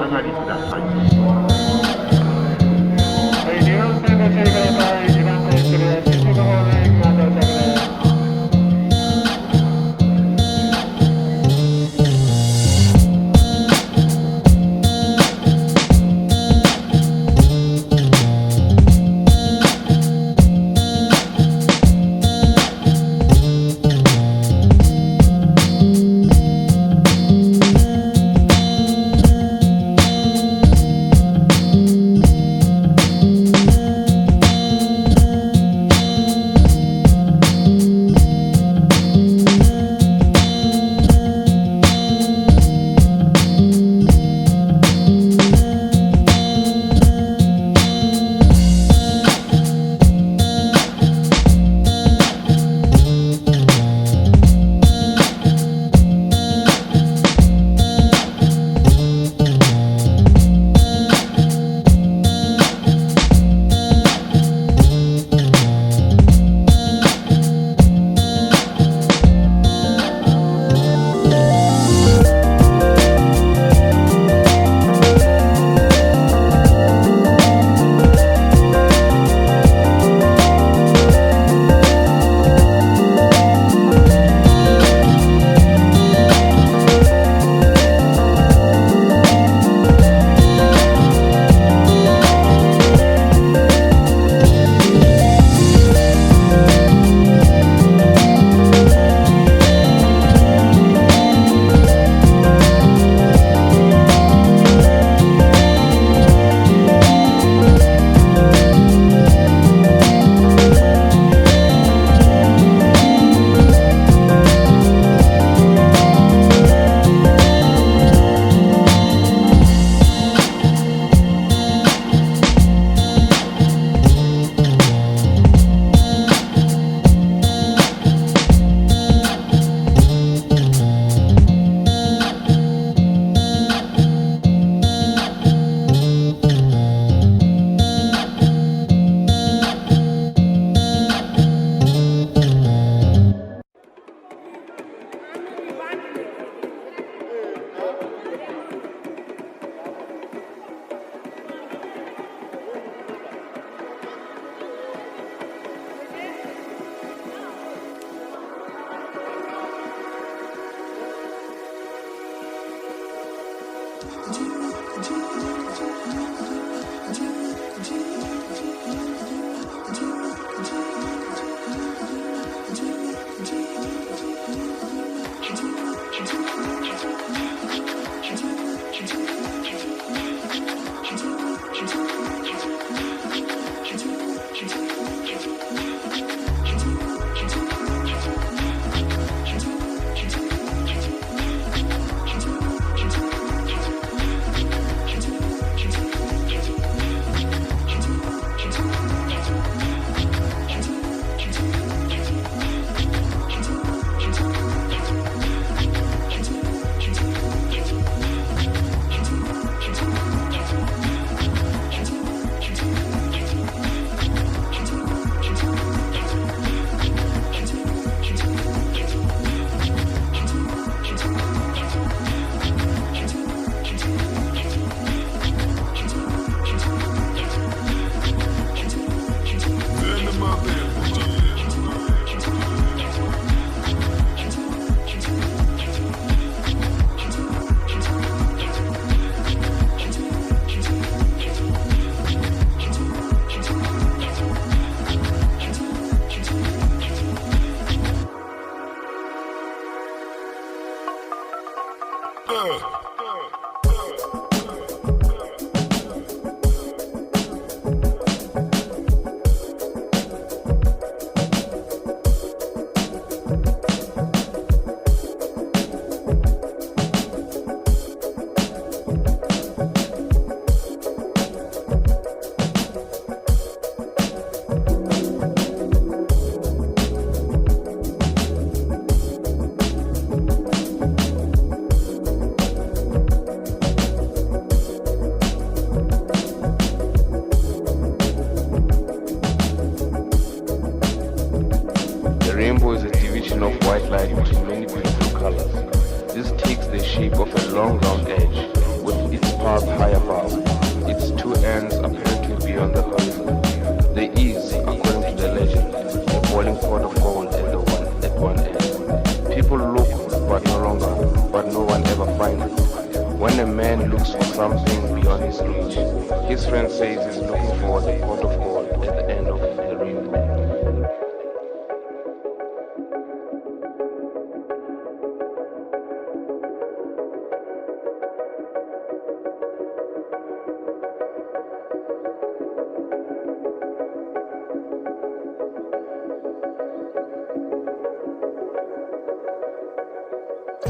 Speaker 7: 下がりください。
Speaker 2: 2番線ご注意ください。2番線渋谷新宿方面行きま到着です。
Speaker 8: rainbow is a division of white light between many beautiful colors. This takes the shape of a long round edge with its far high above, its two ends apparently beyond the horizon. There is, according to the legend, a boiling pot of gold at one end. People look, but no one ever finds it. When a man looks for something beyond his reach, his friend says he's looking for the pot of gold at the end of the rainbow.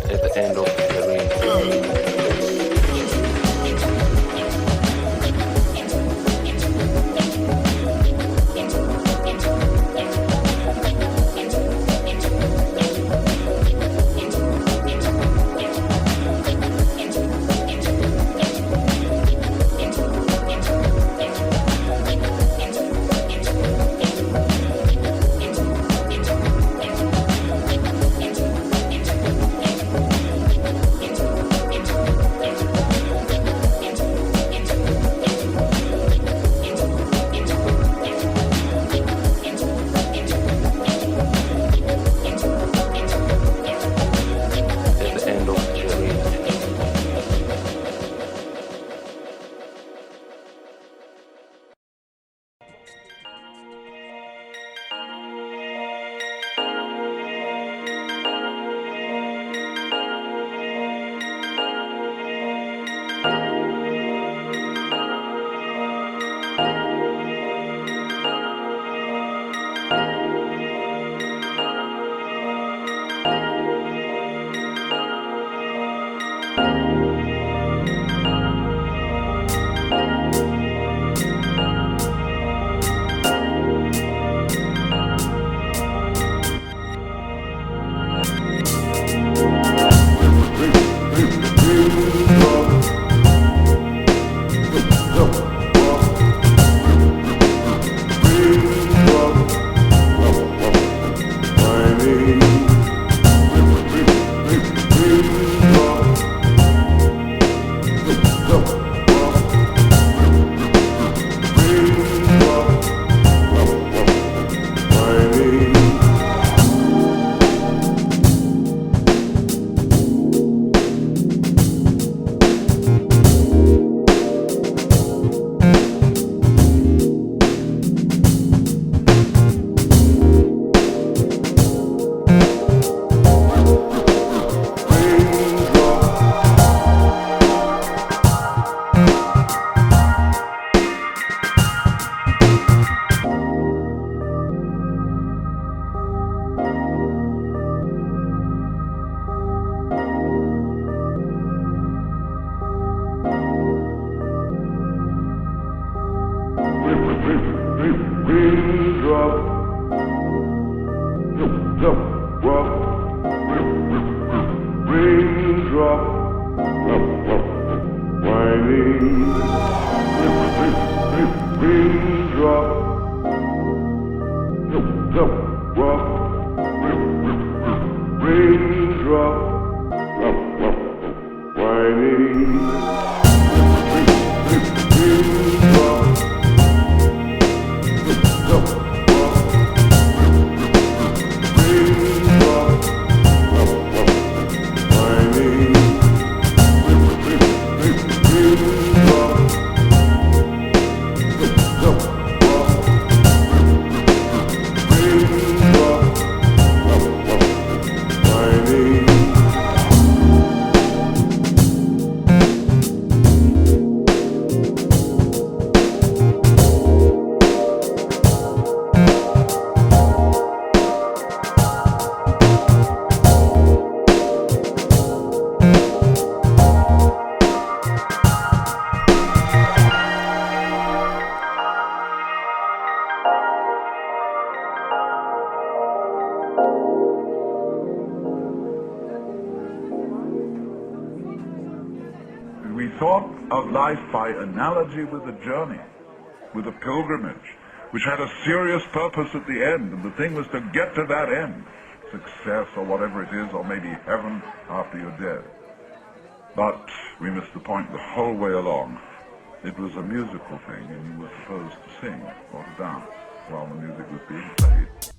Speaker 8: At the end of the rainbow.
Speaker 9: We thought of life by analogy with a journey, with a pilgrimage, which had a serious purpose at the end, and the thing was to get to that end, success or whatever it is, or maybe heaven after you're dead. But we missed the point the whole way along. It was a musical thing, and you were supposed to sing or to dance while the music was being played.